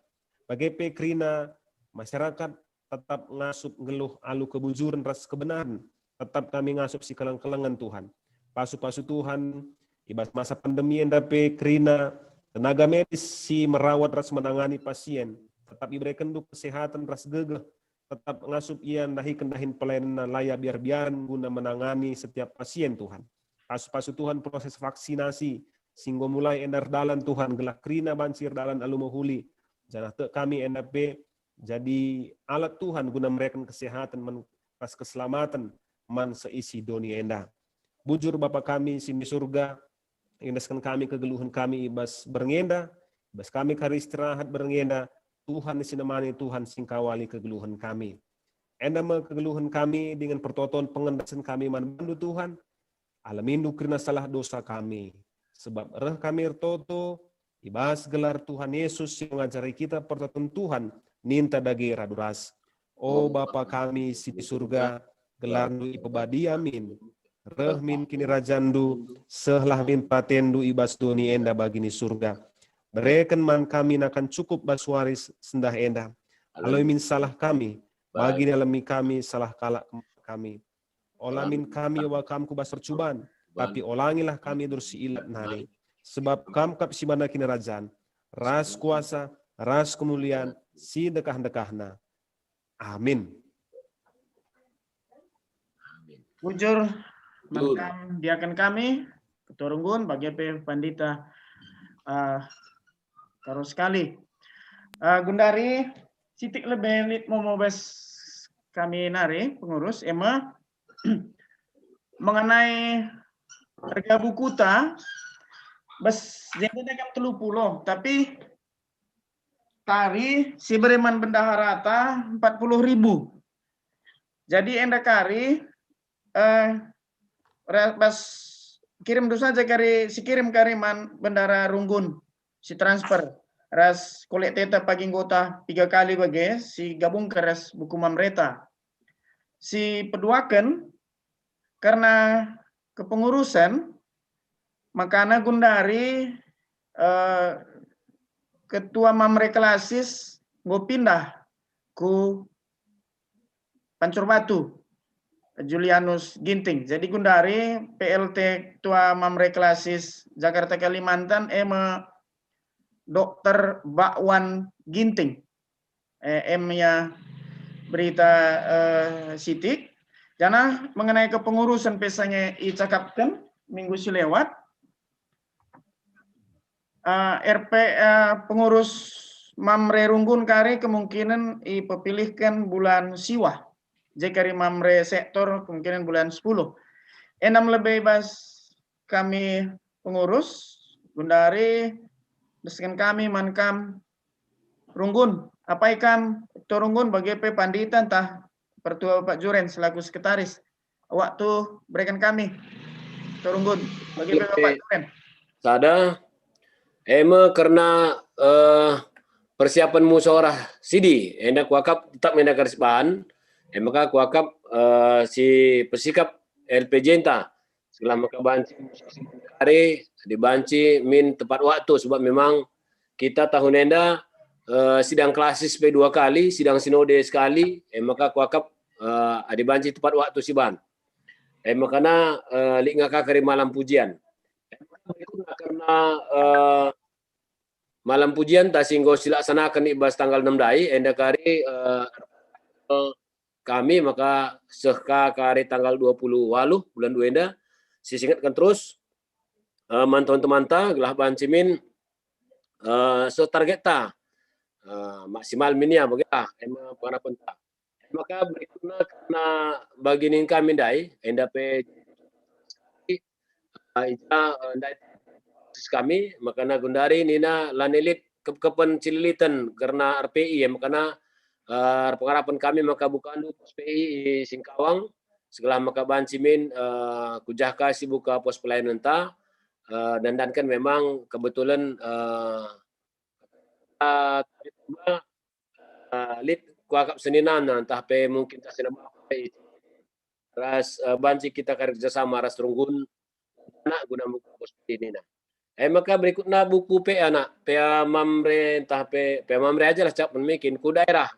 Bagi pe kerina masyarakat tetap ngasup geluh alu kebujuran ras kebenaran, tetap kami ngasup si kelang-kelangan Tuhan. Pasu-pasu Tuhan ibas masa pandemi yang dape kerina tenaga medis si merawat ras menangani pasien, tetap diberikan kesehatan ras gegeh, tetap ngasup ia dahin pelayanan layak biar-biaran guna menangani setiap pasien Tuhan. Kasu-pasu Tuhan proses vaksinasi, singgo mulai endar dalan Tuhan, gelak krina bancir dalan alumahuli. Jangan kami NDP jadi alat Tuhan guna mereka kesehatan, pas keselamatan, man seisi dunia enda. Bujur Bapa kami sini surga, indaskan kami kegeluhan kami ibas berngenda, ibas kami kari istirahat berngenda, Tuhan sinemani Tuhan singkawali kegeluhan kami. Enda kegeluhan kami dengan pertoton pengendasan kami manbandu Tuhan, alamindu karena salah dosa kami. Sebab reh kami ertoto, ibas gelar Tuhan Yesus yang mengajari kita pertoton Tuhan, ninta dagi raduras. O Bapa kami di surga, gelarnu ipebadi amin. Reh min kini rajandu, sehlah min patendu ibas duni enda bagini surga. Berikan man kami akan cukup baswaris sendah enda. Aloi min salah kami, bagi alami kami salah kalak kami. Olamin kami wakamku bas percubaan, tapi olangilah kami dursi ilat nari. Sebab kam kap si bana kini rajan, ras kuasa, ras kemuliaan, si dekah-dekahna. Amin. Bujur mankam diakan kami, Ketua Runggun, bagi Pandita karo sekali. Gundari, sitik lebih mau bes kami nari pengurus Emma mengenai harga buku ta bes jadi dekam 30, tapi tari si bereman bendaharata 40.000. Jadi enda kari bas kirim dulu saja kari si kirim kariman bendara Runggun si transfer ras kolek teta pagi anggota 3 kali bagi si gabung ke ras buku mamreta si peduakan karena kepengurusan makana Gundari ketua mamre klasis go pindah ku Pancur Batu Julianus Ginting. Jadi Gundari PLT ketua mamre klasis Jakarta Kalimantan Dr. Bakwan Ginting. M-nya berita sitik. Jana mengenai kepengurusan pesanya icakapkan minggu silewat. RP pengurus Mamre Runggun kari kemungkinan ipepilihkan bulan Siwah. Jekari Mamre sektor kemungkinan bulan 10. Enam lebih bas kami pengurus Gundari deskan kami mankam Runggun. Apa ikam Ketua Runggun bagi Pandita entah Pertua Pak Juren selaku sekretaris. Waktu berikan kami Ketua Runggun bagi Pak Juren. Sada karena persiapan musyawarah Sidi hendak kuakap tetap mendak garis bahan maka kuakap si persikap LPJ entah setelah maka banci hari dibanci min tepat waktu sebab memang kita tahun enda sidang klasis P2 kali, sidang sinode sekali, maka kuakap dibanci tepat waktu si ban. Makanya lik ngaka kari malam pujian. Karena malam pujian tak singgo silaksanakan ibas tanggal 6 dai, enda kari kami maka sehka kari tanggal 20 waluh bulan 2 enda sisingatkan terus mantuan temanta gelah bancimin so target ta maksimal minia bagilah emang pengharapan ta maka berikutnya karena baginin kami dai enda pe kami makana Gundari nina lanelit kepen cililitan karena RPI makana pengharapan kami maka bukan pos PI Singkawang segala maka bancimin kujahka si buka pos pelayanan ta dan kan memang kebetulan lit kuakap seninan entah pe mungkin tak senama ras banci kita kerjasama ras Runggun anak guna buku pos ini nah maka berikutnya buku pe anak pe mamre entah pe mamre aja lah cap mungkin ku daerah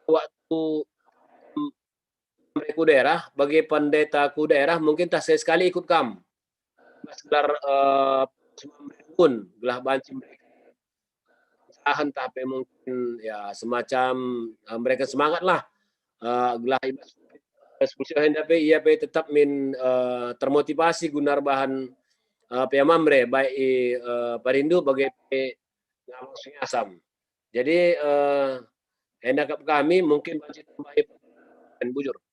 waktu ku daerah bagi pendeta ku daerah mungkin tak sekali ikut kam sekedar pun gelah banci tahan tapi mungkin ya semacam mereka semangat lah gelah Spulsio hendak ia tetap termotivasi gunar bahan mamre baik parindu bagi ngawang Sungai Asam. Jadi hendak kami mungkin budget tambah bujur.